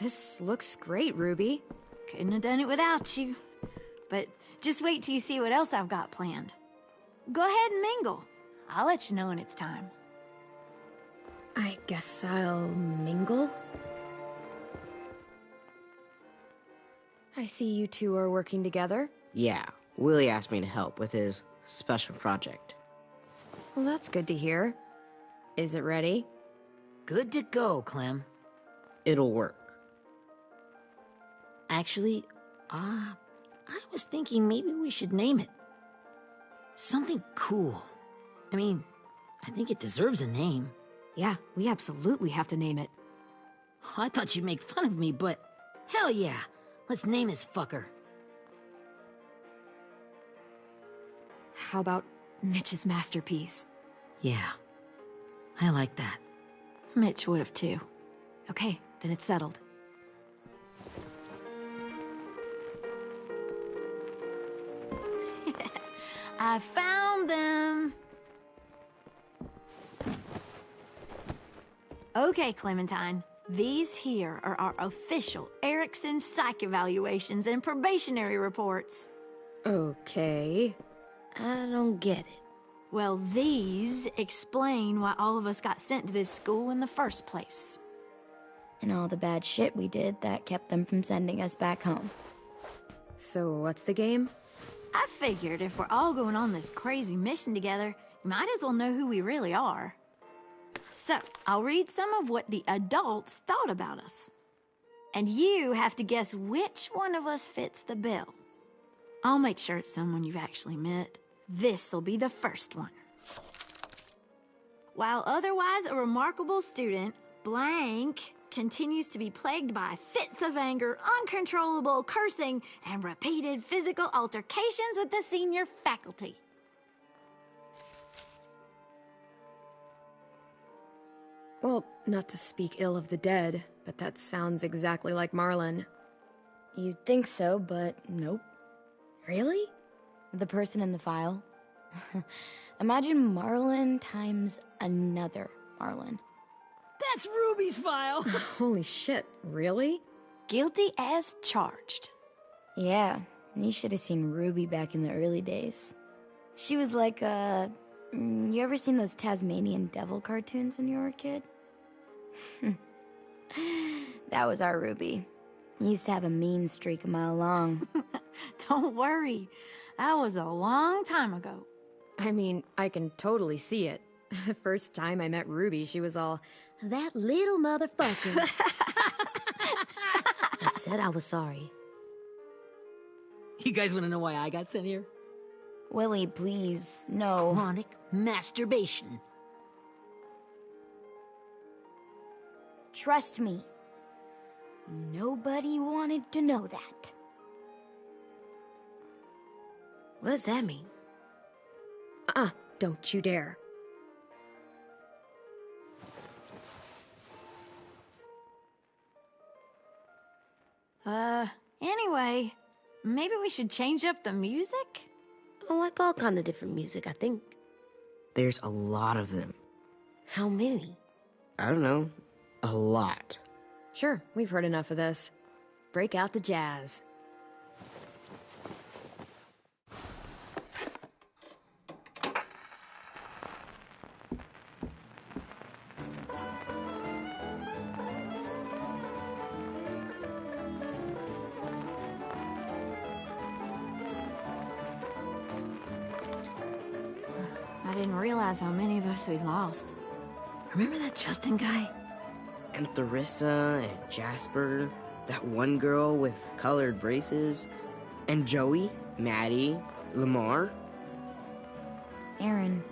This looks great, Ruby. Couldn't have done it without you. But just wait till you see what else I've got planned. Go ahead and mingle. I'll let you know when it's time. I guess I'll mingle? I see you two are working together. Yeah, Willie asked me to help with his special project. Well, that's good to hear. Is it ready? Good to go, Clem. It'll work. Actually, I was thinking maybe we should name it. Something cool. I mean, I think it deserves a name. Yeah, we absolutely have to name it. I thought you'd make fun of me, but hell yeah. Let's name this fucker. How about Mitch's masterpiece? Yeah, I like that. Mitch would have too. Okay, then it's settled. I found them! Okay, Clementine. These here are our official Erickson psych evaluations and probationary reports. Okay. I don't get it. Well, these explain why all of us got sent to this school in the first place. And all the bad shit we did that kept them from sending us back home. So what's the game? I figured if we're all going on this crazy mission together, you might as well know who we really are. So, I'll read some of what the adults thought about us. And you have to guess which one of us fits the bill. I'll make sure it's someone you've actually met. This'll be the first one. While otherwise a remarkable student, blank continues to be plagued by fits of anger, uncontrollable cursing, and repeated physical altercations with the senior faculty. Well, not to speak ill of the dead, but that sounds exactly like Marlon. You'd think so, but nope. Really? The person in the file. Imagine Marlon times another Marlon. That's Ruby's file! Holy shit, really? Guilty as charged. Yeah, you should have seen Ruby back in the early days. She was like you ever seen those Tasmanian devil cartoons when you were a kid? That was our Ruby. Used to have a mean streak a mile long. Don't worry. That was a long time ago. I mean, I can totally see it. The first time I met Ruby, she was all, "That little motherfucker." I said I was sorry. You guys want to know why I got sent here? Willie, please, no. Chronic masturbation. Trust me. Nobody wanted to know that. What does that mean? Don't you dare. Anyway, maybe we should change up the music? I like all kind of different music, I think. There's a lot of them. How many? I don't know. A lot. Sure, we've heard enough of this. Break out the jazz. I didn't realize how many of us we lost. Remember that Justin guy? And Theresa and Jasper, that one girl with colored braces, and Joey, Maddie, Lamar. Aaron.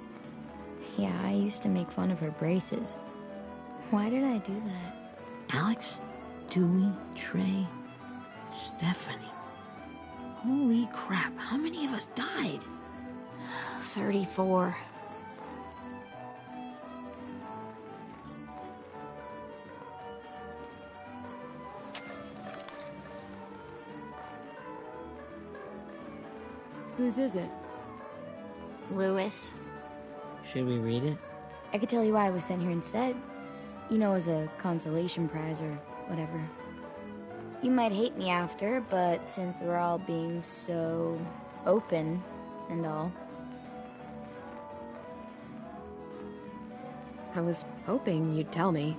Yeah, I used to make fun of her braces. Why did I do that? Alex, Dewey, Trey, Stephanie. Holy crap, how many of us died? 34. Whose is it? Lewis. Should we read it? I could tell you why I was sent here instead. You know, as a consolation prize or whatever. You might hate me after, but since we're all being so open and all. I was hoping you'd tell me.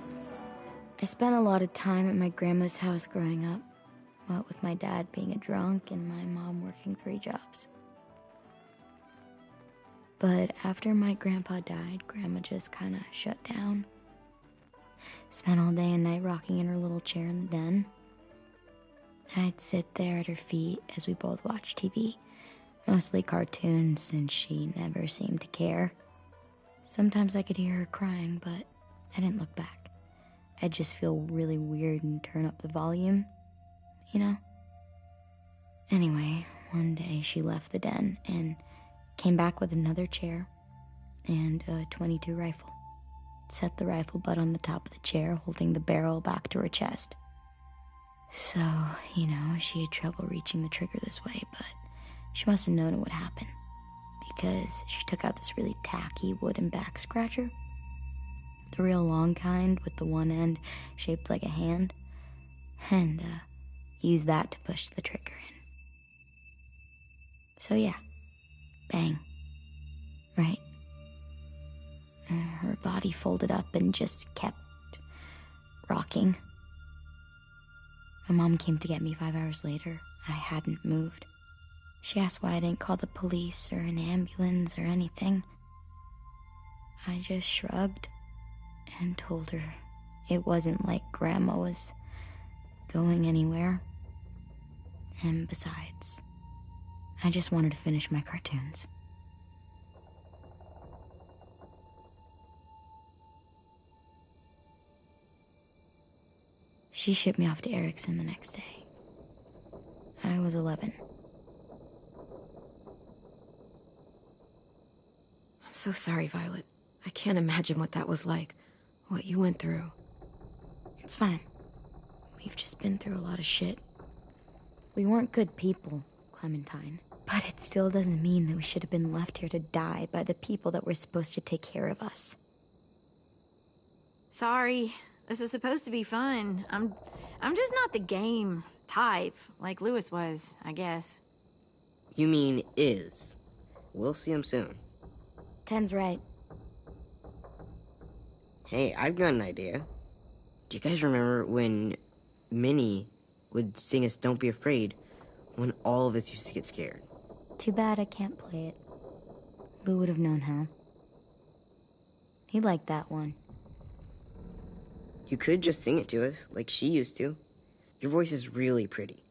I spent a lot of time at my grandma's house growing up, what with my dad being a drunk and my mom working 3 jobs. But after my grandpa died, Grandma just kind of shut down. Spent all day and night rocking in her little chair in the den. I'd sit there at her feet as we both watched TV, mostly cartoons, since she never seemed to care. Sometimes I could hear her crying, but I didn't look back. I'd just feel really weird and turn up the volume, you know? Anyway, one day she left the den and came back with another chair and a .22 rifle. Set the rifle butt on the top of the chair, holding the barrel back to her chest. So, you know, she had trouble reaching the trigger this way, but she must have known it would happen, because she took out this really tacky wooden back scratcher. The real long kind with the one end shaped like a hand, and used that to push the trigger in. So yeah, bang, right? Her body folded up and just kept rocking. My mom came to get me 5 hours later. I hadn't moved. She asked why I didn't call the police or an ambulance or anything. I just shrugged and told her it wasn't like Grandma was going anywhere. And besides, I just wanted to finish my cartoons. She shipped me off to Erickson the next day. I was 11. I'm so sorry, Violet. I can't imagine what that was like, what you went through. It's fine. We've just been through a lot of shit. We weren't good people, Clementine. But it still doesn't mean that we should have been left here to die by the people that were supposed to take care of us. Sorry. This is supposed to be fun. I'm just not the game type, like Lewis was, I guess. You mean is. We'll see him soon. Ten's right. Hey, I've got an idea. Do you guys remember when Minnie would sing us Don't Be Afraid when all of us used to get scared? Too bad I can't play it. Lou would have known how. He liked that one. You could just sing it to us, like she used to. Your voice is really pretty.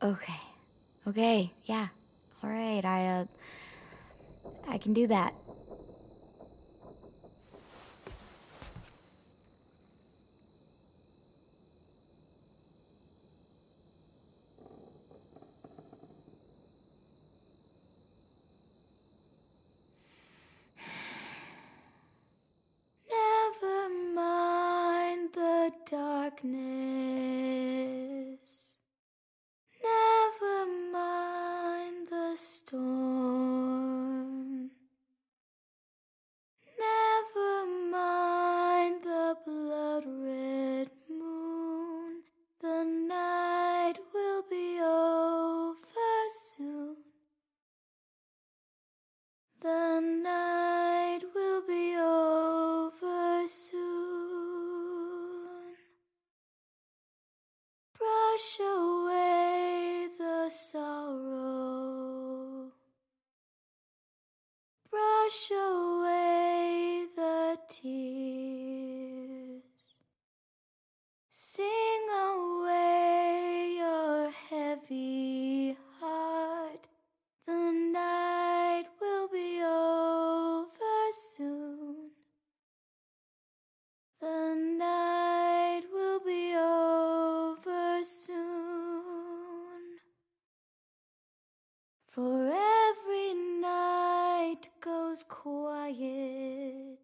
Okay, yeah. All right, I can do that. Never mind the darkness. Never mind the storm. Never mind the blood-red moon. The night will be over soon. The night will be over soon. Brush away the sorrow. Brush away the tears. Sing away your heavy heart. The night will be over soon. The night will be over soon. For every night goes quiet,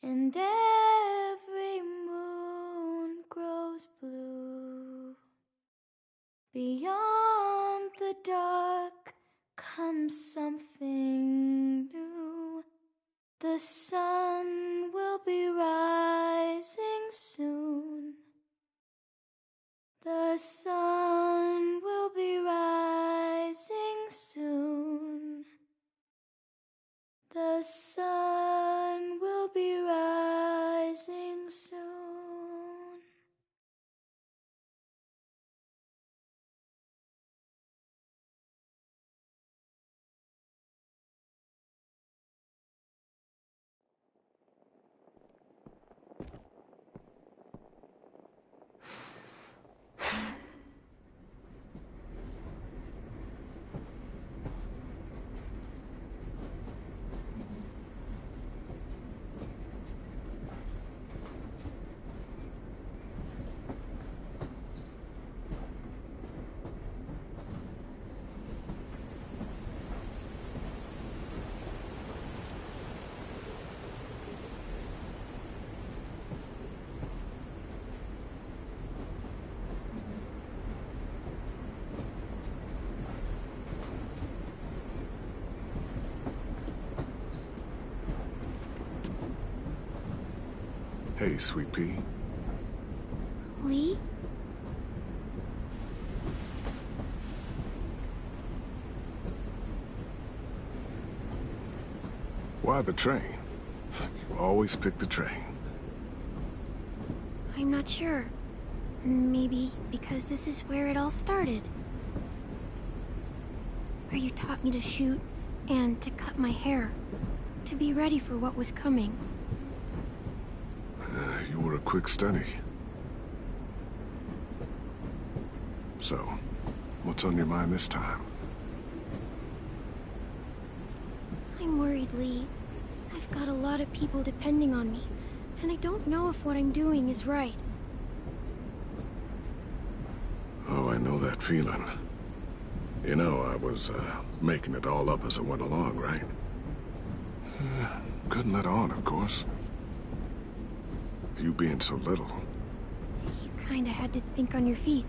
and every moon grows blue. Beyond the dark comes something new. The sun will be rising soon. The sun will be rising soon. The sun will be rising soon. Hey, Sweet Pea. Lee? Why the train? You always pick the train. I'm not sure. Maybe because this is where it all started. Where you taught me to shoot and to cut my hair. To be ready for what was coming. You were a quick study. So, what's on your mind this time? I'm worried, Lee. I've got a lot of people depending on me, and I don't know if what I'm doing is right. Oh, I know that feeling. You know, I was, making it all up as I went along, right? Couldn't let on, of course. With you being so little. You kinda had to think on your feet.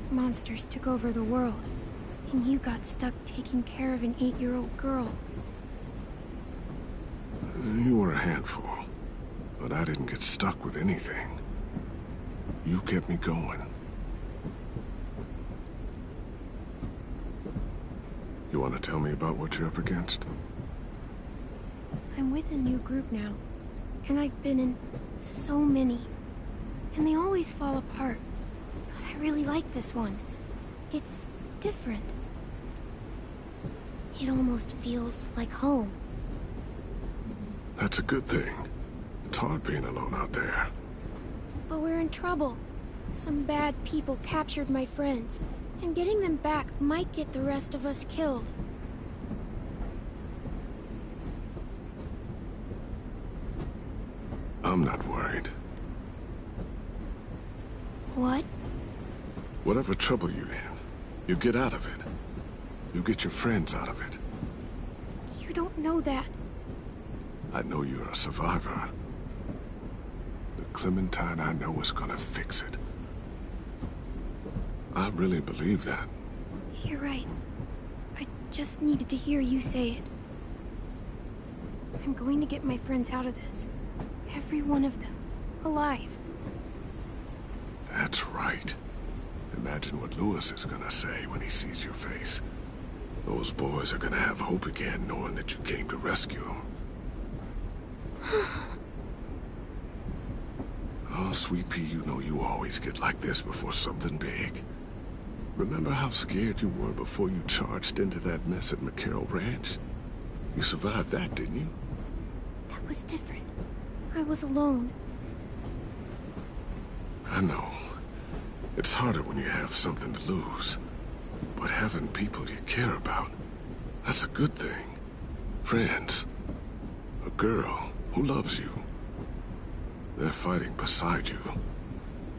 Monsters took over the world, and you got stuck taking care of an 8-year-old girl. You were a handful, but I didn't get stuck with anything. You kept me going. You want to tell me about what you're up against? I'm with a new group now, and I've been in so many, and they always fall apart. But I really like this one. It's different. It almost feels like home. That's a good thing. It's hard being alone out there. But we're in trouble. Some bad people captured my friends, and getting them back might get the rest of us killed. I'm not worried. What? Whatever trouble you're in, you get out of it. You get your friends out of it. You don't know that. I know you're a survivor. The Clementine I know is gonna fix it. I really believe that. You're right. I just needed to hear you say it. I'm going to get my friends out of this. Every one of them. Alive. That's right. Imagine what Lewis is gonna say when he sees your face. Those boys are gonna have hope again knowing that you came to rescue them. Oh, Sweet Pea, you know you always get like this before something big. Remember how scared you were before you charged into that mess at McCarroll Ranch? You survived that, didn't you? That was different. I was alone. I know. It's harder when you have something to lose. But having people you care about, that's a good thing. Friends. A girl who loves you. They're fighting beside you.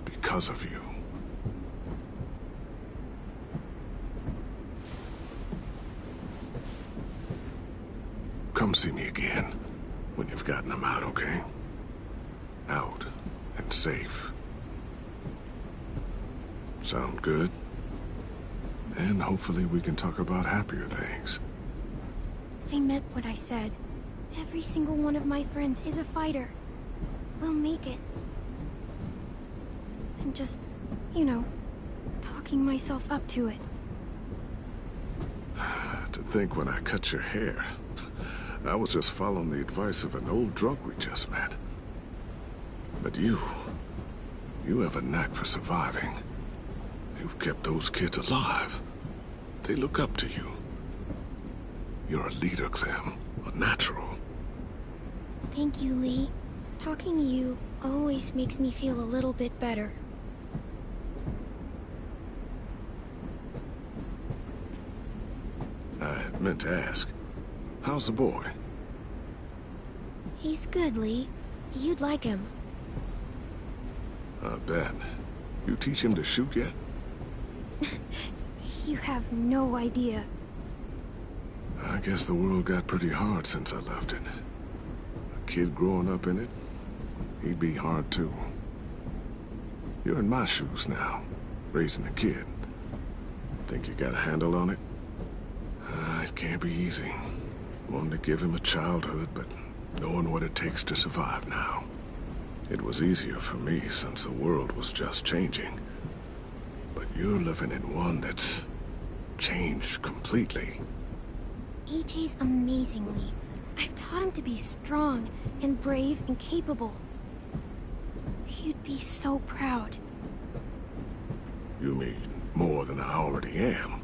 Because of you. Come see me again. When you've gotten them out, okay? Out and safe. Sound good? And hopefully we can talk about happier things. I meant what I said. Every single one of my friends is a fighter. We'll make it. I'm just you know, talking myself up to it. To think when I cut your hair, I was just following the advice of an old drunk we just met. But you have a knack for surviving. You've kept those kids alive. They look up to you. You're a leader, Clem. A natural. Thank you, Lee. Talking to you always makes me feel a little bit better. I meant to ask, how's the boy? He's good, Lee. You'd like him. I bet. You teach him to shoot yet? You have no idea. I guess the world got pretty hard since I left it. A kid growing up in it, he'd be hard too. You're in my shoes now, raising a kid. Think you got a handle on it? It can't be easy. Wanting to give him a childhood, but knowing what it takes to survive now. It was easier for me since the world was just changing. But you're living in one that's changed completely. AJ's amazing, Lee. I've taught him to be strong and brave and capable. He'd be so proud. You mean more than I already am?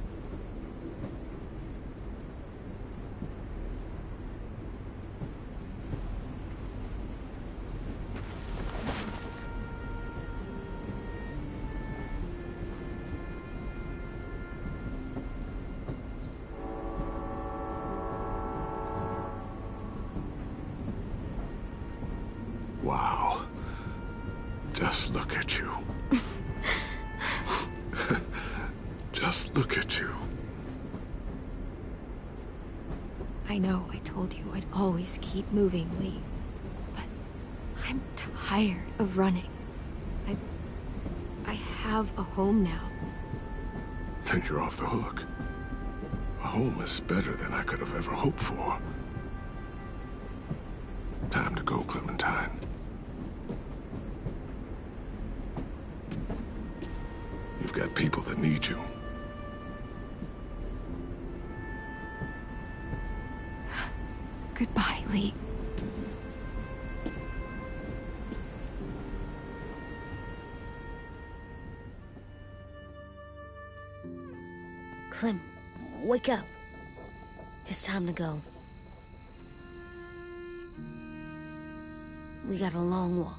Wow. Just look at you. Just look at you. I know I told you I'd always keep moving, Lee. But I'm tired of running. I have a home now. Then you're off the hook. A home is better than I could have ever hoped for. Time to go, Clementine. You've got people that need you. Goodbye, Lee. Clem, wake up. It's time to go. We got a long walk.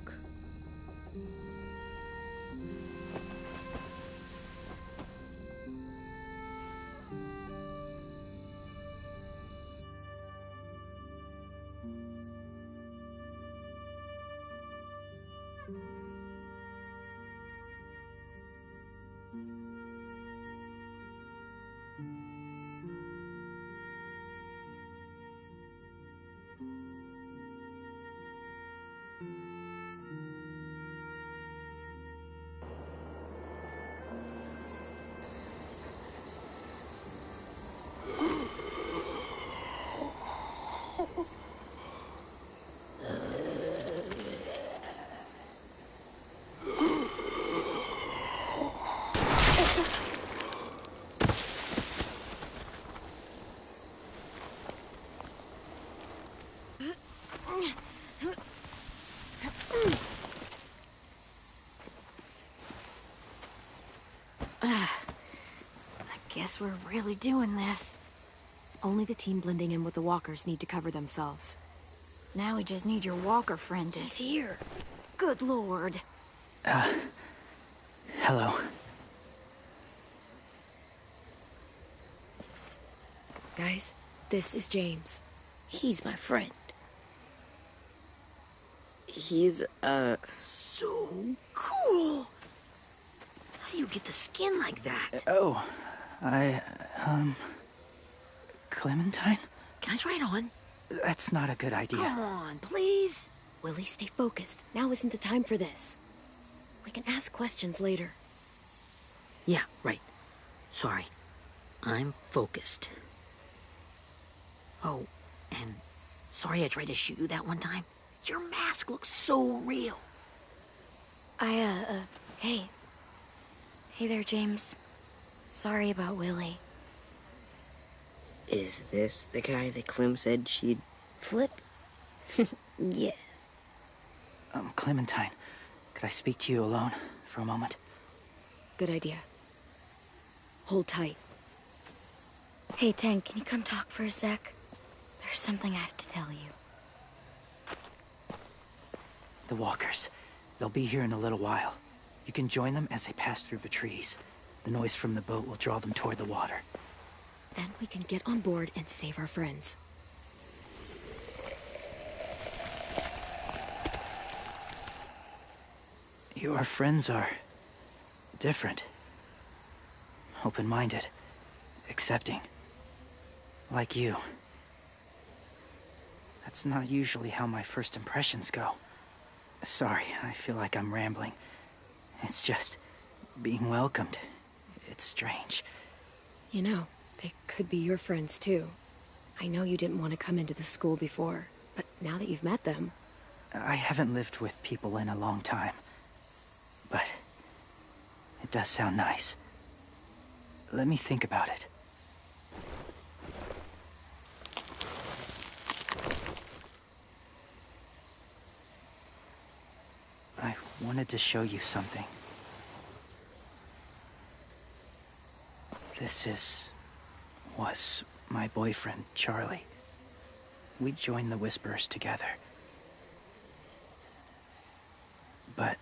Guess we're really doing this. Only the team blending in with the walkers need to cover themselves. Now we just need your walker friend to... He's here. Good lord. Hello. Guys, this is James. He's my friend. He's, So cool. How do you get the skin like that? Oh, Clementine? Can I try it on? That's not a good idea. Come on, please. Willie, stay focused. Now isn't the time for this. We can ask questions later. Yeah, right. Sorry. I'm focused. Oh, and sorry I tried to shoot you that one time. Your mask looks so real. Hey, Hey there, James. Sorry about Willie. Is this the guy that Clem said she'd flip? Yeah. Clementine, could I speak to you alone for a moment? Good idea. Hold tight. Hey, Tank, can you come talk for a sec? There's something I have to tell you. The walkers. They'll be here in a little while. You can join them as they pass through the trees. The noise from the boat will draw them toward the water. Then we can get on board and save our friends. Your friends are different. Open-minded. Accepting. Like you. That's not usually how my first impressions go. Sorry, I feel like I'm rambling. It's just being welcomed. It's strange. You know, they could be your friends too. I know you didn't want to come into the school before, but now that you've met them... I haven't lived with people in a long time. But it does sound nice. Let me think about it. I wanted to show you something. This was my boyfriend, Charlie. We joined the Whisperers together. But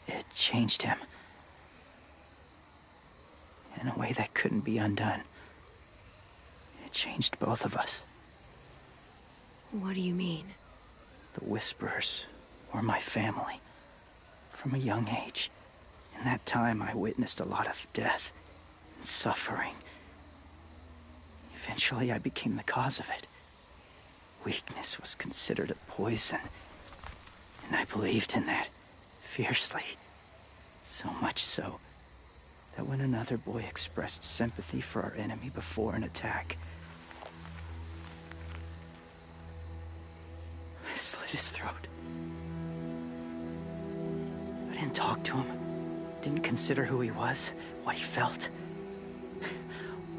it changed him. In a way that couldn't be undone. It changed both of us. What do you mean? The Whisperers were my family. From a young age. In that time, I witnessed a lot of death and suffering. Eventually, I became the cause of it. Weakness was considered a poison. And I believed in that, fiercely. So much so, that when another boy expressed sympathy for our enemy before an attack, I slit his throat. I didn't talk to him. Didn't consider who he was, what he felt.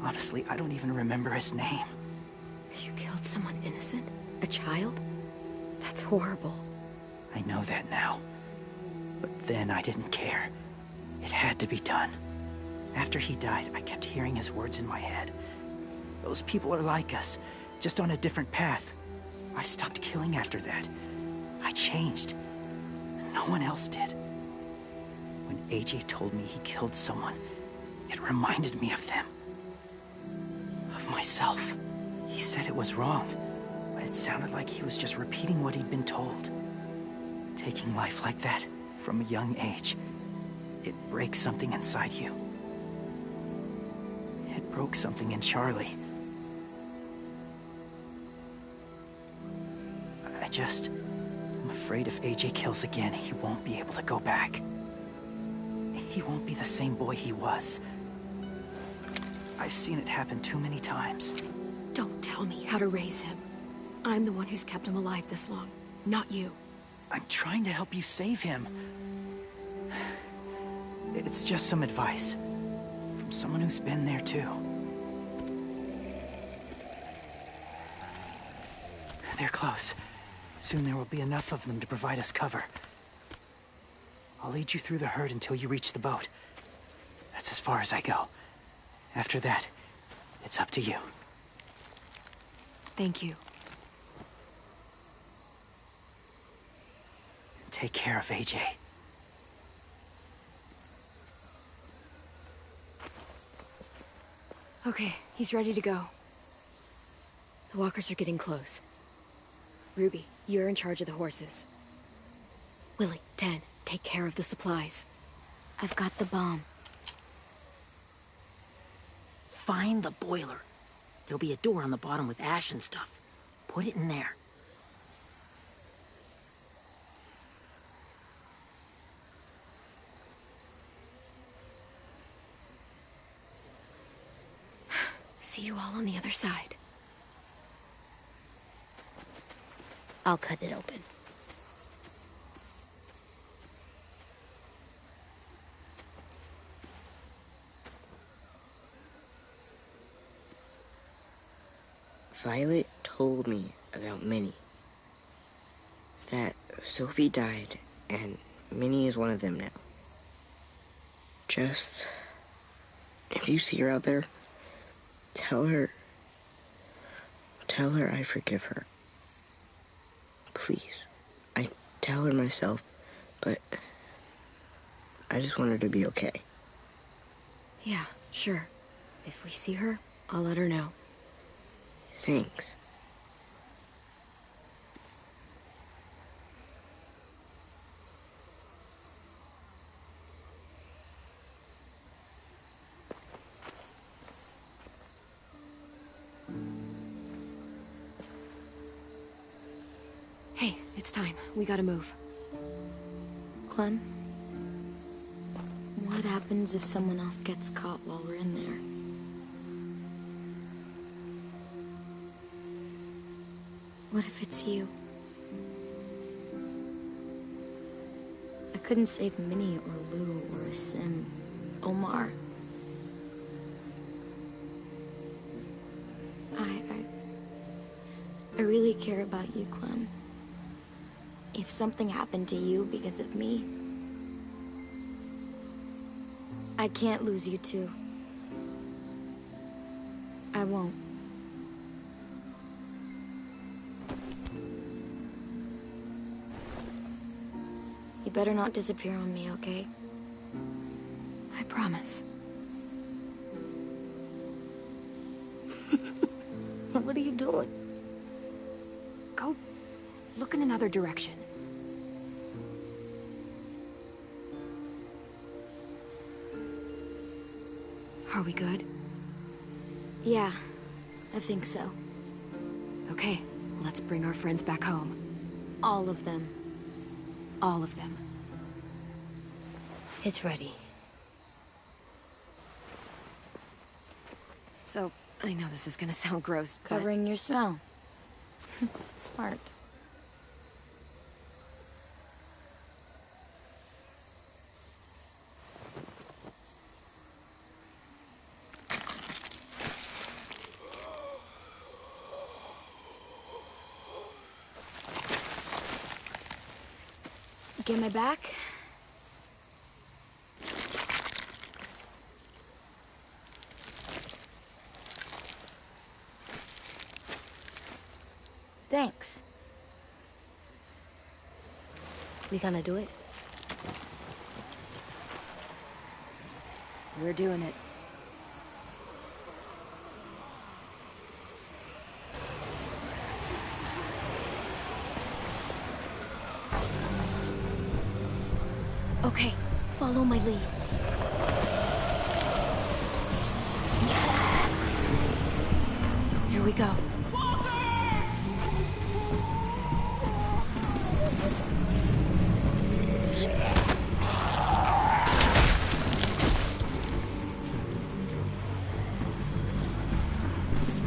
Honestly, I don't even remember his name. You killed someone innocent? A child? That's horrible. I know that now. But then I didn't care. It had to be done. After he died, I kept hearing his words in my head. Those people are like us, just on a different path. I stopped killing after that. I changed. No one else did. When AJ told me he killed someone, it reminded me of them. Of myself. He said it was wrong, but it sounded like he was just repeating what he'd been told. Taking life like that, from a young age, it breaks something inside you. It broke something in Charlie. I'm afraid if AJ kills again, he won't be able to go back. He won't be the same boy he was. I've seen it happen too many times. Don't tell me how to raise him. I'm the one who's kept him alive this long, not you. I'm trying to help you save him. It's just some advice. From someone who's been there too. They're close. Soon there will be enough of them to provide us cover. I'll lead you through the herd until you reach the boat. That's as far as I go. After that, it's up to you. Thank you. Take care of AJ. Okay, he's ready to go. The walkers are getting close. Ruby, you're in charge of the horses. Willie, Ten, take care of the supplies. I've got the bomb. Find the boiler. There'll be a door on the bottom with ash and stuff. Put it in there. See you all on the other side. I'll cut it open. Violet told me about Minnie. That Sophie died, and Minnie is one of them now. Just, if you see her out there, tell her I forgive her. Please. I tell her myself, but I just want her to be okay. Yeah, sure. If we see her, I'll let her know. Thanks. Hey, it's time. We gotta move. Clem? What happens if someone else gets caught while we're in there? What if it's you? I couldn't save Minnie or Lou or Sim, Omar. I really care about you, Clem. If something happened to you because of me, I can't lose you too. I won't. You better not disappear on me, okay? I promise. What are you doing? Go look in another direction. Are we good? Yeah, I think so. Okay, let's bring our friends back home. All of them. All of them. It's ready. So, I know this is gonna sound gross, but... Covering your smell. Smart. Get my back? Thanks. We gonna do it? We're doing it. Okay, follow my lead. Here we go.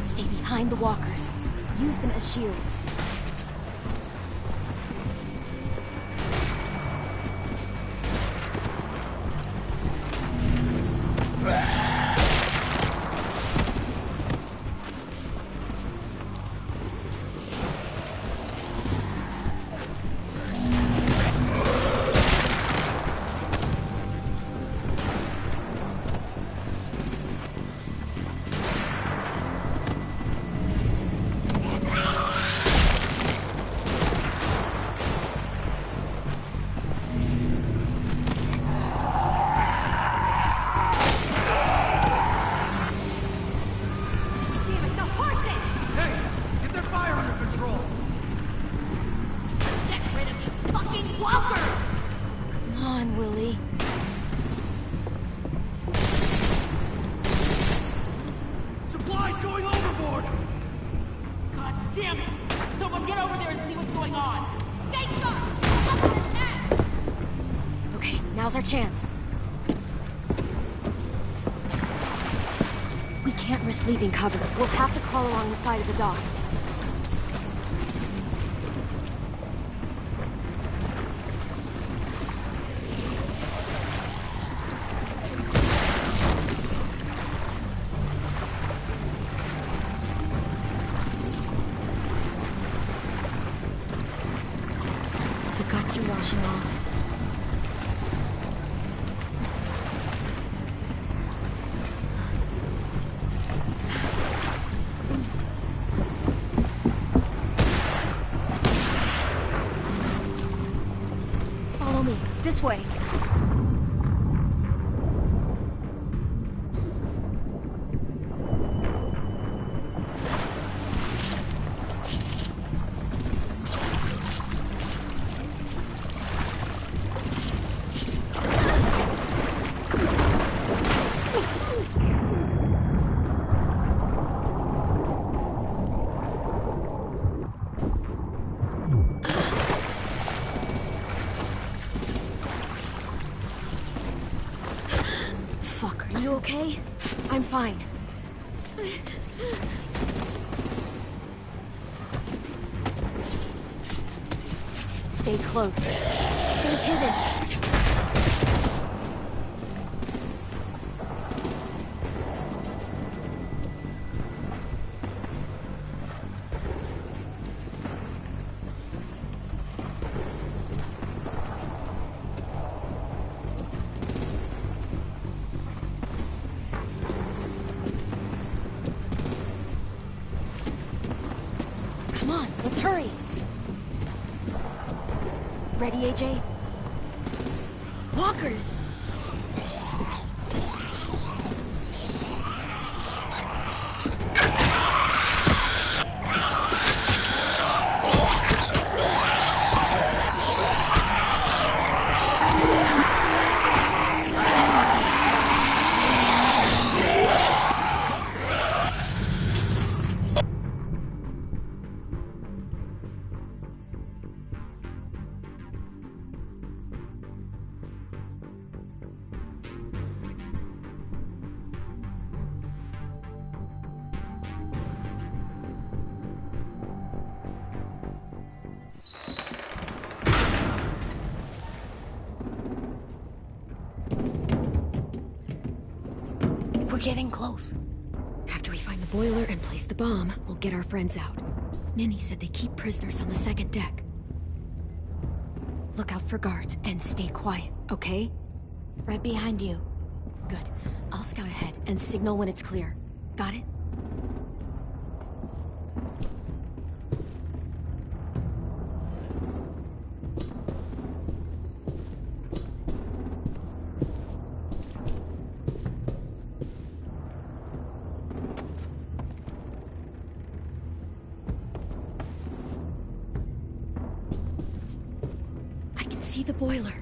Stay behind the walkers. Use them as shields. Now's our chance. We can't risk leaving cover. We'll have to crawl along the side of the dock. lights are washing off. Follow me. This way. Are you okay? I'm fine. Stay close. Stay hidden. Come on, let's hurry. Ready, AJ? Walkers! We're getting close. After we find the boiler and place the bomb, we'll get our friends out. Ninny said they keep prisoners on the second deck. Look out for guards and stay quiet, okay? Right behind you. Good. I'll scout ahead and signal when it's clear. Got it? See the boiler.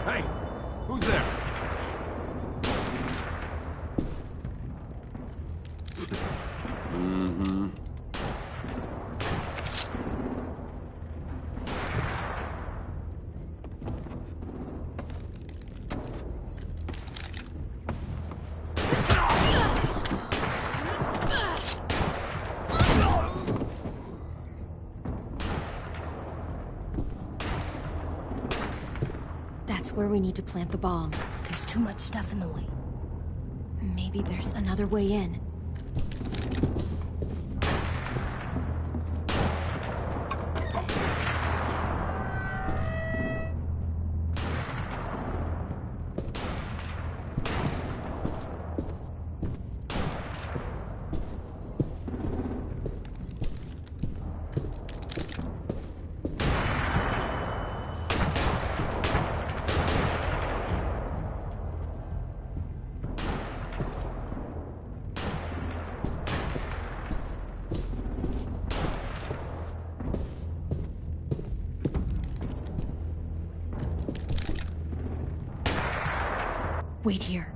Hey, who's there? Mm-hmm. That's where we need to plant the bomb. There's too much stuff in the way. Maybe there's another way in. Wait here.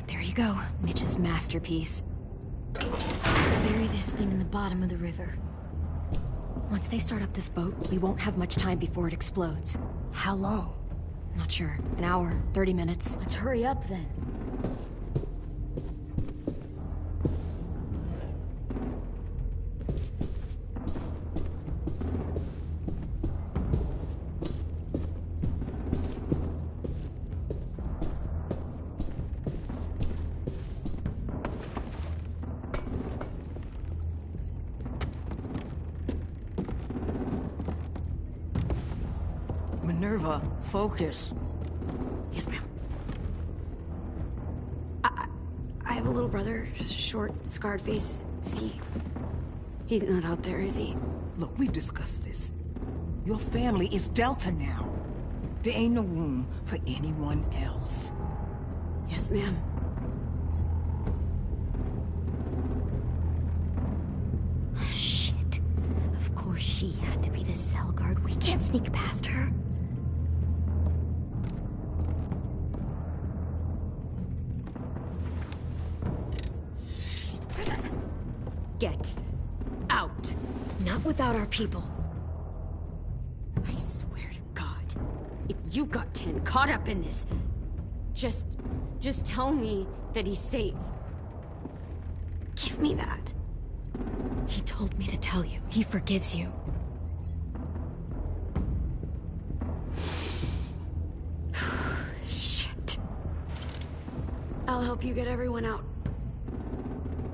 There you go, Mitch's masterpiece. Bury this thing in the bottom of the river. Once they start up this boat, we won't have much time before it explodes. How long? Not sure. An hour, 30 minutes. Let's hurry up then. Minerva, focus. Yes, ma'am. I have a little brother, just short, scarred face. See? He's not out there, is he? Look, we've discussed this. Your family is Delta now. There ain't no room for anyone else. Yes, ma'am. Shit. Of course she had to be the cell guard. We can't sneak past her. Get out. Not without our people. I swear to God, if you got 10 caught up in this, just tell me that he's safe. Give me that. He told me to tell you. He forgives you. Shit. I'll help you get everyone out.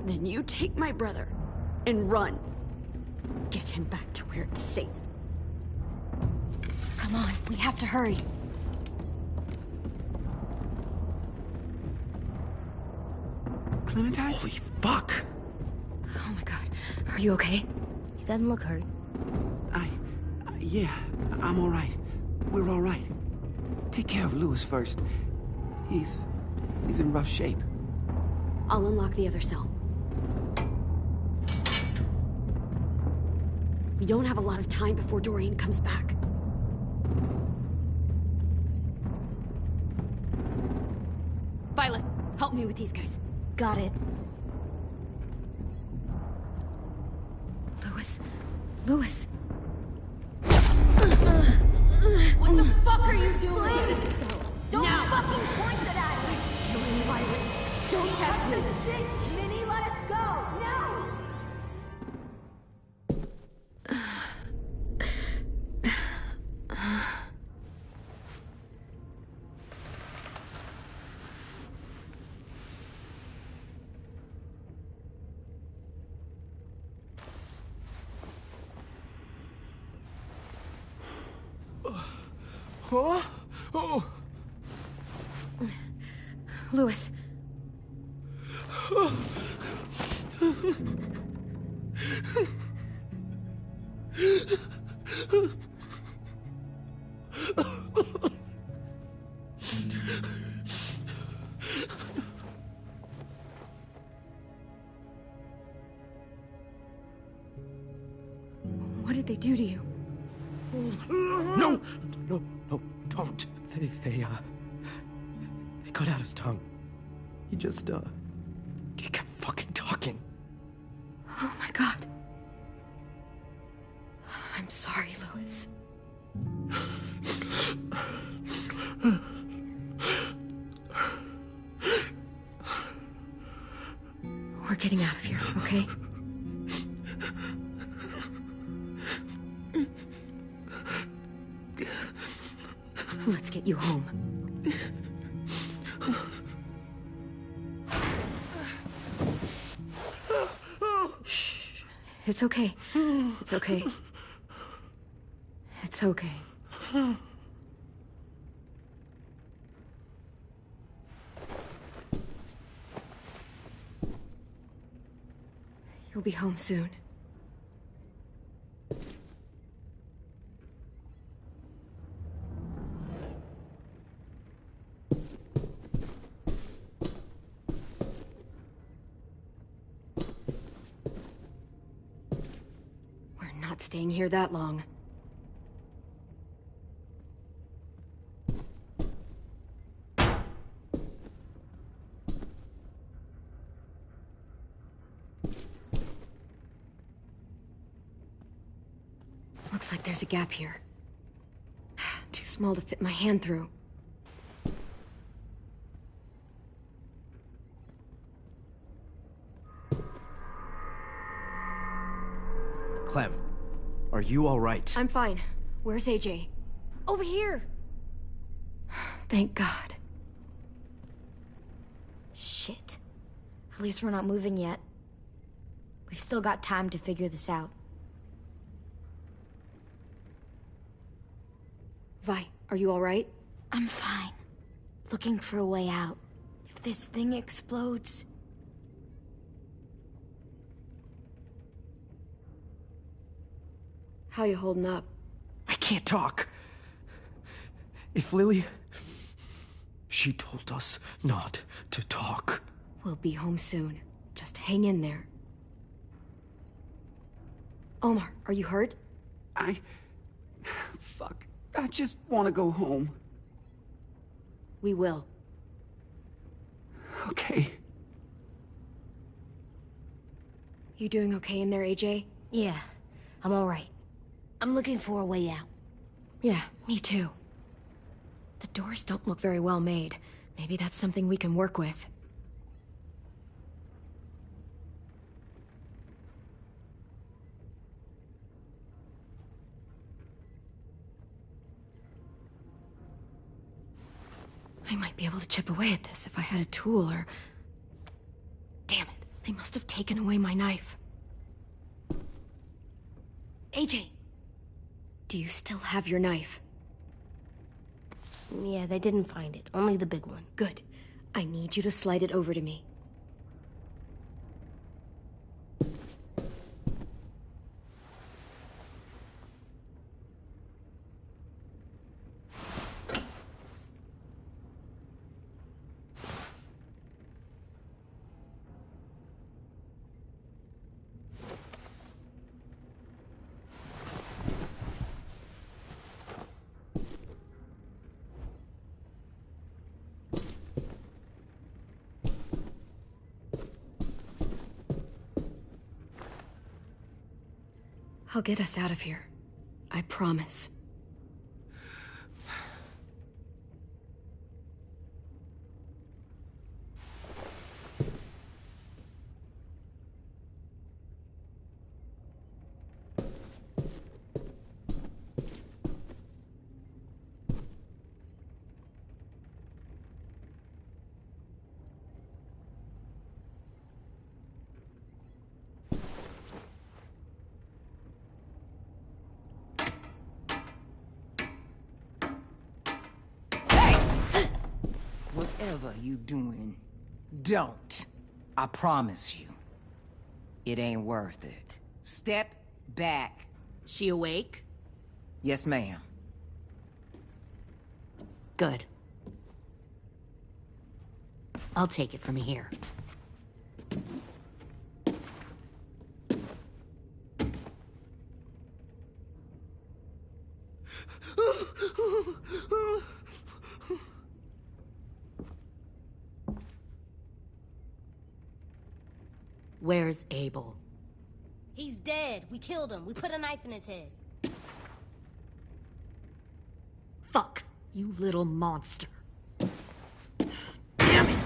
Then you take my brother and run. Get him back to where it's safe. Come on, we have to hurry. Clementine? Holy fuck! Oh my god. Are you okay? He doesn't look hurt. Yeah, I'm all right. We're all right. Take care of Louis first. He's in rough shape. I'll unlock the other cell. We don't have a lot of time before Dorian comes back. Violet, help me with these guys. Got it. Louis. Louis. What the fuck are you doing? Don't fucking point it at me! Don't touch the shit! Minnie, let us go! No! Huh? Oh! Louis. What did they do to you? No! No, don't. They cut out his tongue. He just, he kept fucking talking. Oh my god. I'm sorry, Louis. We're getting out of here, okay? Let's get you home. It's okay. It's okay. It's okay. You'll be home soon. We're not staying here that long. Looks like there's a gap here. Too small to fit my hand through. Clem, are you all right? I'm fine. Where's AJ? Over here! Thank God. Shit. At least we're not moving yet. We've still got time to figure this out. Vi, are you all right? I'm fine. Looking for a way out. If this thing explodes... How you holding up? I can't talk. If Lily... She told us not to talk. We'll be home soon. Just hang in there. Omar, are you hurt? Fuck. I just want to go home. We will. Okay. You doing okay in there, AJ? Yeah, I'm all right. I'm looking for a way out. Yeah, me too. The doors don't look very well made. Maybe that's something we can work with. I might be able to chip away at this if I had a tool or... Damn it, they must have taken away my knife. AJ, do you still have your knife? Yeah, they didn't find it. Only the big one. Good. I need you to slide it over to me. I'll get us out of here. I promise. Whatever you doing, don't. I promise you. It ain't worth it. Step back. She awake? Yes, ma'am. Good. I'll take it from here. Where's Abel? He's dead. We killed him. We put a knife in his head. Fuck, you little monster. Damn it!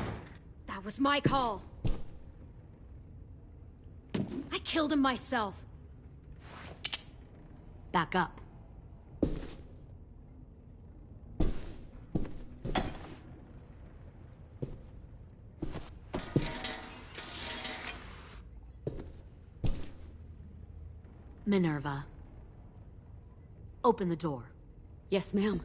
That was my call. I killed him myself. Back up. Minerva. Open the door. Yes, ma'am.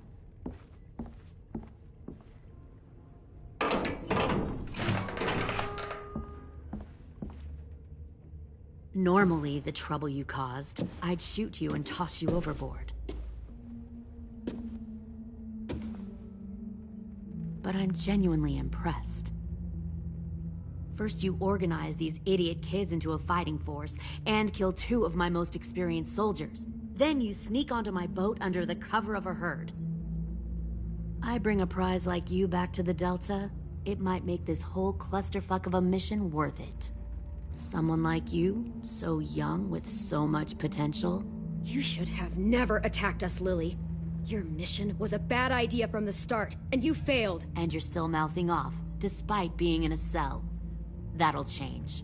Normally, the trouble you caused, I'd shoot you and toss you overboard. But I'm genuinely impressed. First, you organize these idiot kids into a fighting force and kill 2 of my most experienced soldiers. Then you sneak onto my boat under the cover of a herd. I bring a prize like you back to the Delta, it might make this whole clusterfuck of a mission worth it. Someone like you, so young with so much potential. You should have never attacked us, Lily. Your mission was a bad idea from the start, and you failed. And you're still mouthing off, despite being in a cell. That'll change.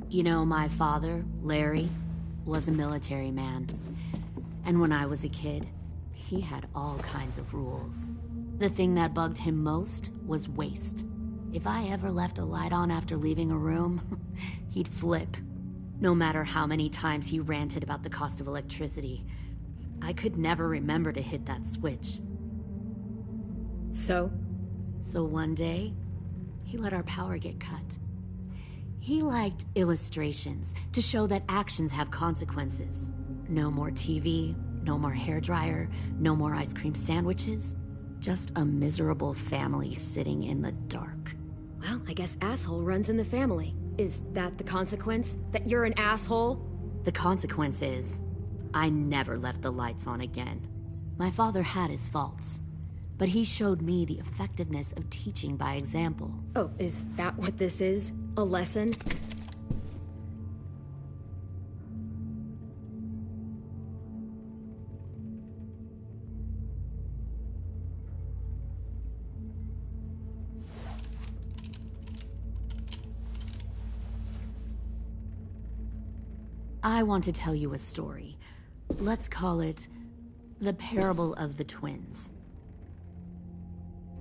You know, my father, Larry, was a military man. And when I was a kid, he had all kinds of rules. The thing that bugged him most was waste. If I ever left a light on after leaving a room, he'd flip. No matter how many times he ranted about the cost of electricity, I could never remember to hit that switch. So one day, he let our power get cut. He liked illustrations to show that actions have consequences. No more TV, no more hairdryer, no more ice cream sandwiches. Just a miserable family sitting in the dark. Well, I guess asshole runs in the family. Is that the consequence? That you're an asshole? The consequence is, I never left the lights on again. My father had his faults, but he showed me the effectiveness of teaching by example. Oh, is that what this is? A lesson? I want to tell you a story. Let's call it the Parable of the Twins.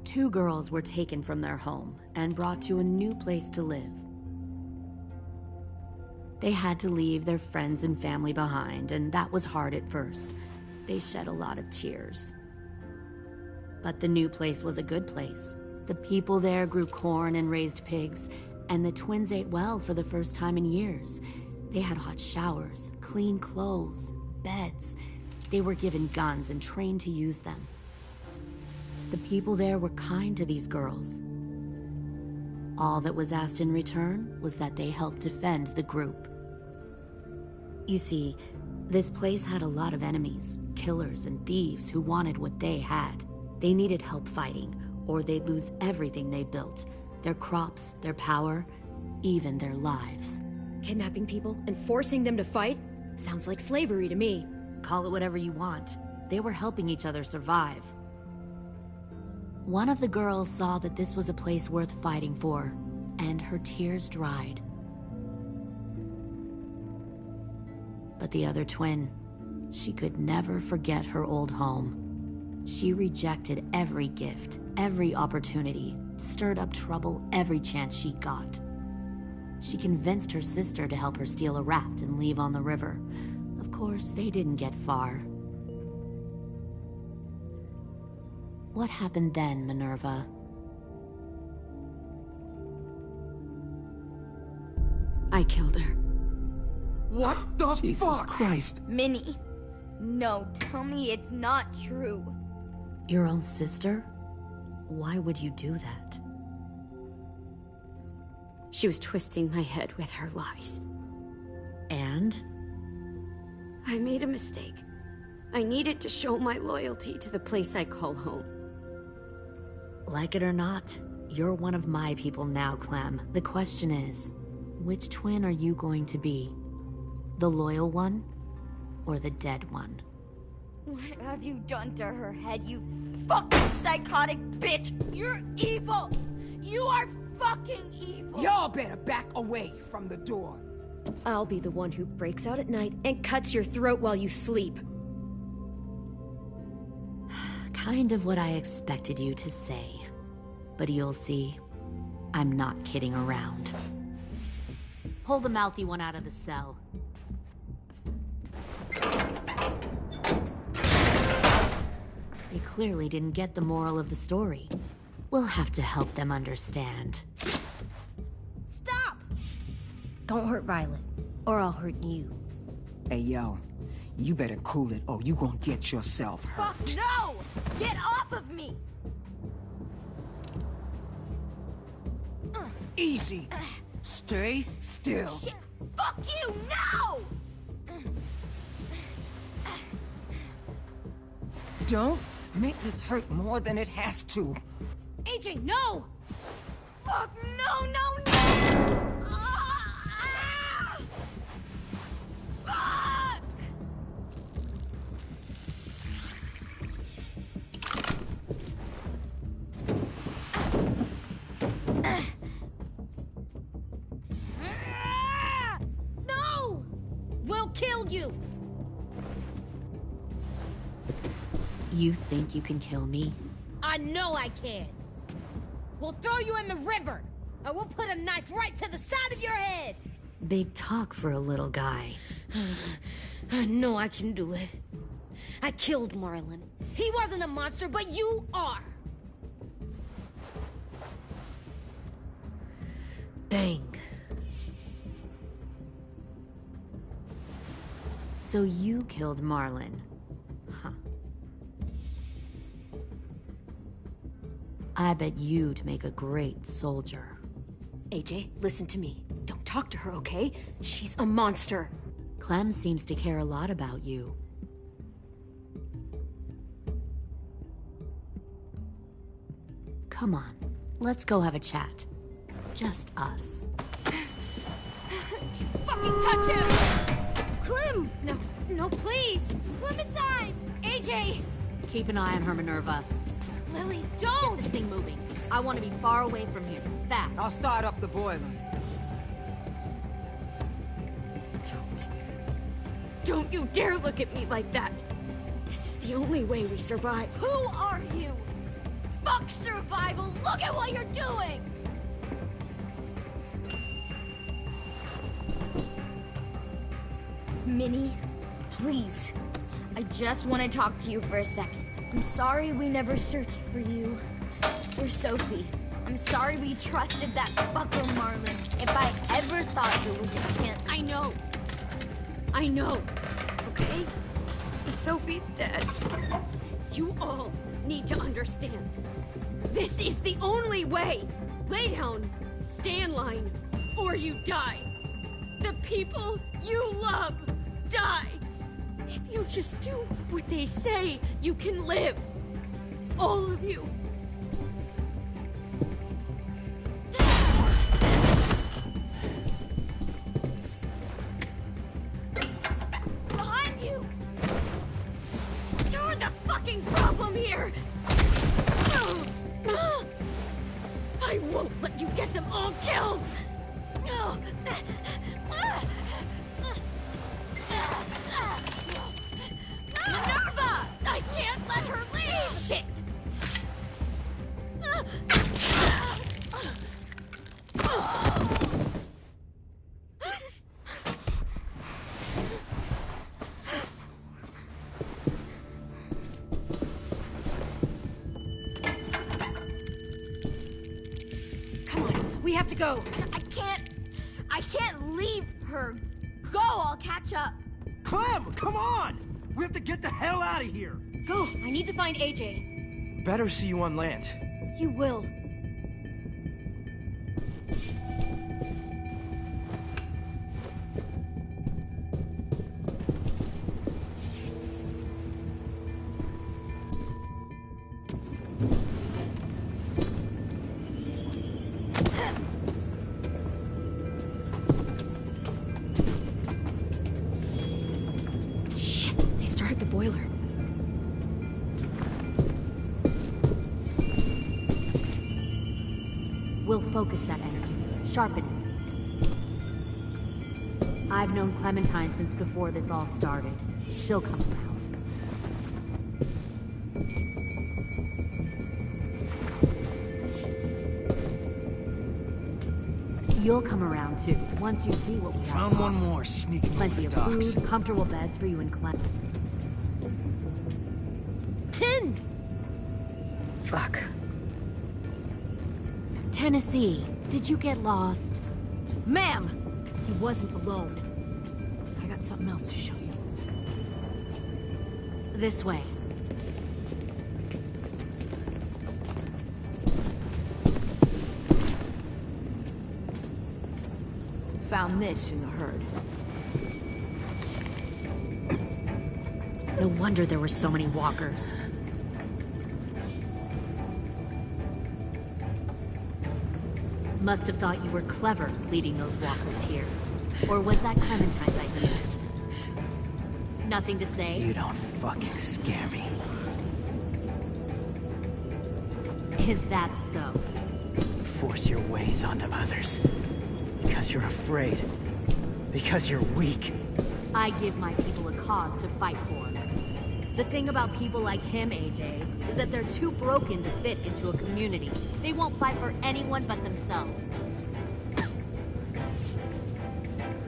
2 girls were taken from their home and brought to a new place to live. They had to leave their friends and family behind, and that was hard at first. They shed a lot of tears. But the new place was a good place. The people there grew corn and raised pigs, and the twins ate well for the first time in years. They had hot showers, clean clothes, beds. They were given guns and trained to use them. The people there were kind to these girls. All that was asked in return was that they help defend the group. You see, this place had a lot of enemies, killers and thieves who wanted what they had. They needed help fighting, or they'd lose everything they built. Their crops, their power, even their lives. Kidnapping people and forcing them to fight? Sounds like slavery to me. Call it whatever you want. They were helping each other survive. One of the girls saw that this was a place worth fighting for, and her tears dried. But the other twin, she could never forget her old home. She rejected every gift, every opportunity, stirred up trouble every chance she got. She convinced her sister to help her steal a raft and leave on the river. Of course, they didn't get far. What happened then, Minerva? I killed her. What the Jesus fuck? Christ. Minnie, no, tell me it's not true. Your own sister? Why would you do that? She was twisting my head with her lies. And? I made a mistake. I needed to show my loyalty to the place I call home. Like it or not, you're one of my people now, Clem. The question is, which twin are you going to be? The loyal one, or the dead one? What have you done to her head, you fucking psychotic bitch? You're evil! You are fucking evil! Y'all better back away from the door. I'll be the one who breaks out at night and cuts your throat while you sleep. Kind of what I expected you to say. But you'll see, I'm not kidding around. Pull the mouthy one out of the cell. They clearly didn't get the moral of the story. We'll have to help them understand. Stop! Don't hurt Violet, or I'll hurt you. Hey, yo. You better cool it, or you gonna get yourself hurt. Fuck no! Get off of me! Easy. Stay still. Shit! Fuck you! No! Don't make this hurt more than it has to. AJ, no! Fuck no, no, no! Ah! Fuck! No! We'll kill you! You think you can kill me? I know I can. We'll throw you in the river. I will put a knife right to the side of your head. Big talk for a little guy. I know I can do it. I killed Marlon. He wasn't a monster, but you are. Dang. So you killed Marlon. Huh. I bet you'd make a great soldier. AJ, listen to me. Don't talk to her, okay? She's a monster. Clem seems to care a lot about you. Come on, let's go have a chat. Just us. Fucking touch him! Clem! No, no, please! Clementine! AJ! Keep an eye on her, Minerva. Lily, don't! Get this thing moving. I want to be far away from here. Fast. I'll start up the boiler. Don't you dare look at me like that! This is the only way we survive. Who are you? Fuck survival! Look at what you're doing! Minnie, please. I just want to talk to you for a second. I'm sorry we never searched for you. For Sophie. I'm sorry we trusted that fucker Marlon. If I ever thought there was a chance... I know. I know. Okay? But Sophie's dead. You all need to understand. This is the only way. Lay down. Stay in line. Or you die. The people you love die. If you just do what they say, you can live. All of you. Behind you! You're the fucking problem here! I won't let you get them all killed! Minerva! I can't let her leave! Shit! Come on, we have to go. I can't leave her. Go, I'll catch up. Clem, come on! We have to get the hell out of here! Go, I need to find AJ. Better see you on land. You will. Shit, they started the boiler. We'll focus that energy. Sharpen it. I've known Clementine since before this all started. She'll come around. You'll come around too, once you see what we have. Found one more sneaking over Plenty the of docks. food, comfortable beds for you and Clem. Tin! Fuck. Tennessee, did you get lost? Ma'am! He wasn't alone. I got something else to show you. This way. Found this in the herd. No wonder there were so many walkers. Must have thought you were clever leading those walkers here. Or was that Clementine's idea? Nothing to say? You don't fucking scare me. Is that so? Force your ways onto others. Because you're afraid. Because you're weak. I give my people a cause to fight for. The thing about people like him, AJ, is that they're too broken to fit into a community. They won't fight for anyone but themselves.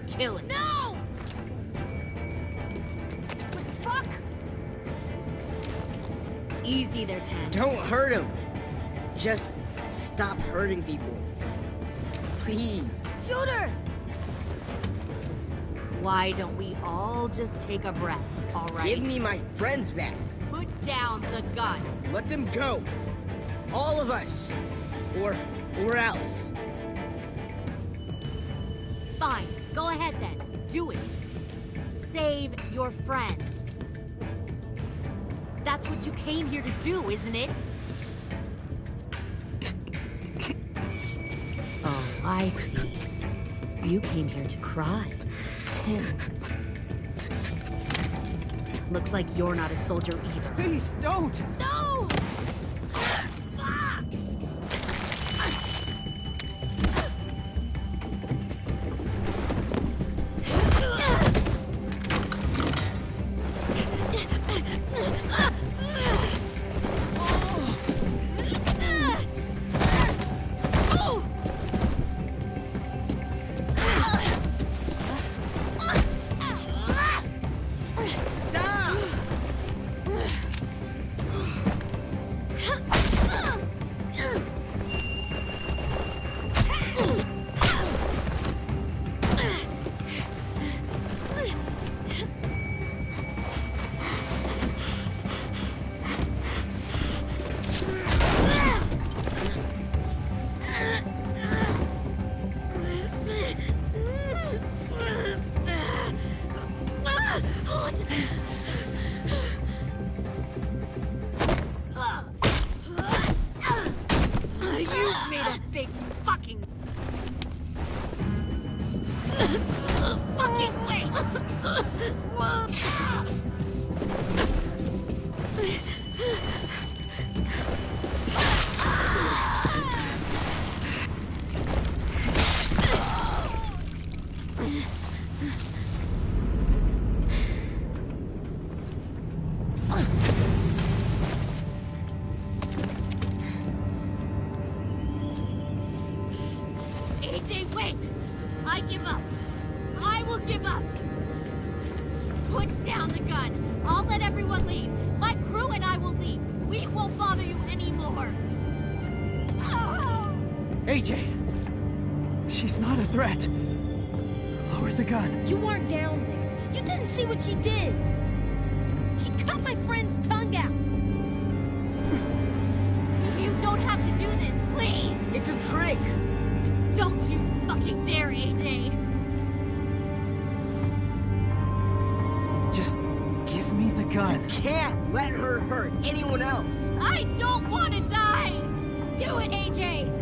Kill it. No! What the fuck? Easy there, Ten. Don't hurt him. Just stop hurting people. Please. Shoot her! Why don't we all just take a breath, all right? Give me my friends back. Put down the gun. Let them go. All of us. Or else. Fine. Go ahead then. Do it. Save your friends. That's what you came here to do, isn't it? Oh, I see. You came here to cry. Tin. Looks like you're not a soldier either. Please, don't! No! AJ! She's not a threat. Lower the gun. You weren't down there. You didn't see what she did. She cut my friend's tongue out. You don't have to do this, please! It's a trick! Don't you fucking dare, AJ! Just give me the gun. You can't let her hurt anyone else. I don't want to die! Do it, AJ!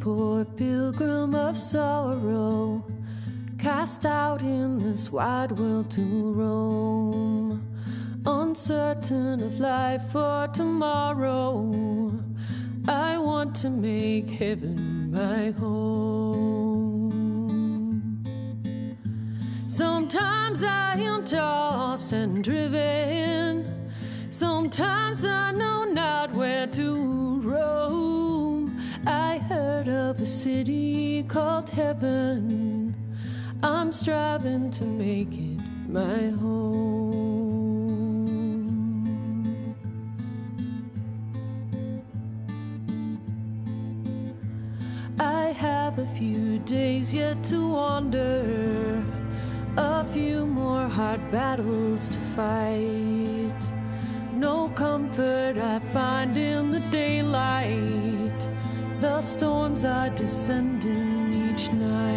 poor pilgrim of sorrow, cast out in this wide world to roam, uncertain of life for tomorrow. I want to make heaven my home. Sometimes I am tossed and driven, sometimes I know not where to roam. I heard of a city called heaven, I'm striving to make it my home. I have a few days yet to wander, a few more hard battles to fight. No comfort I find in the daylight, the storms are descending each night.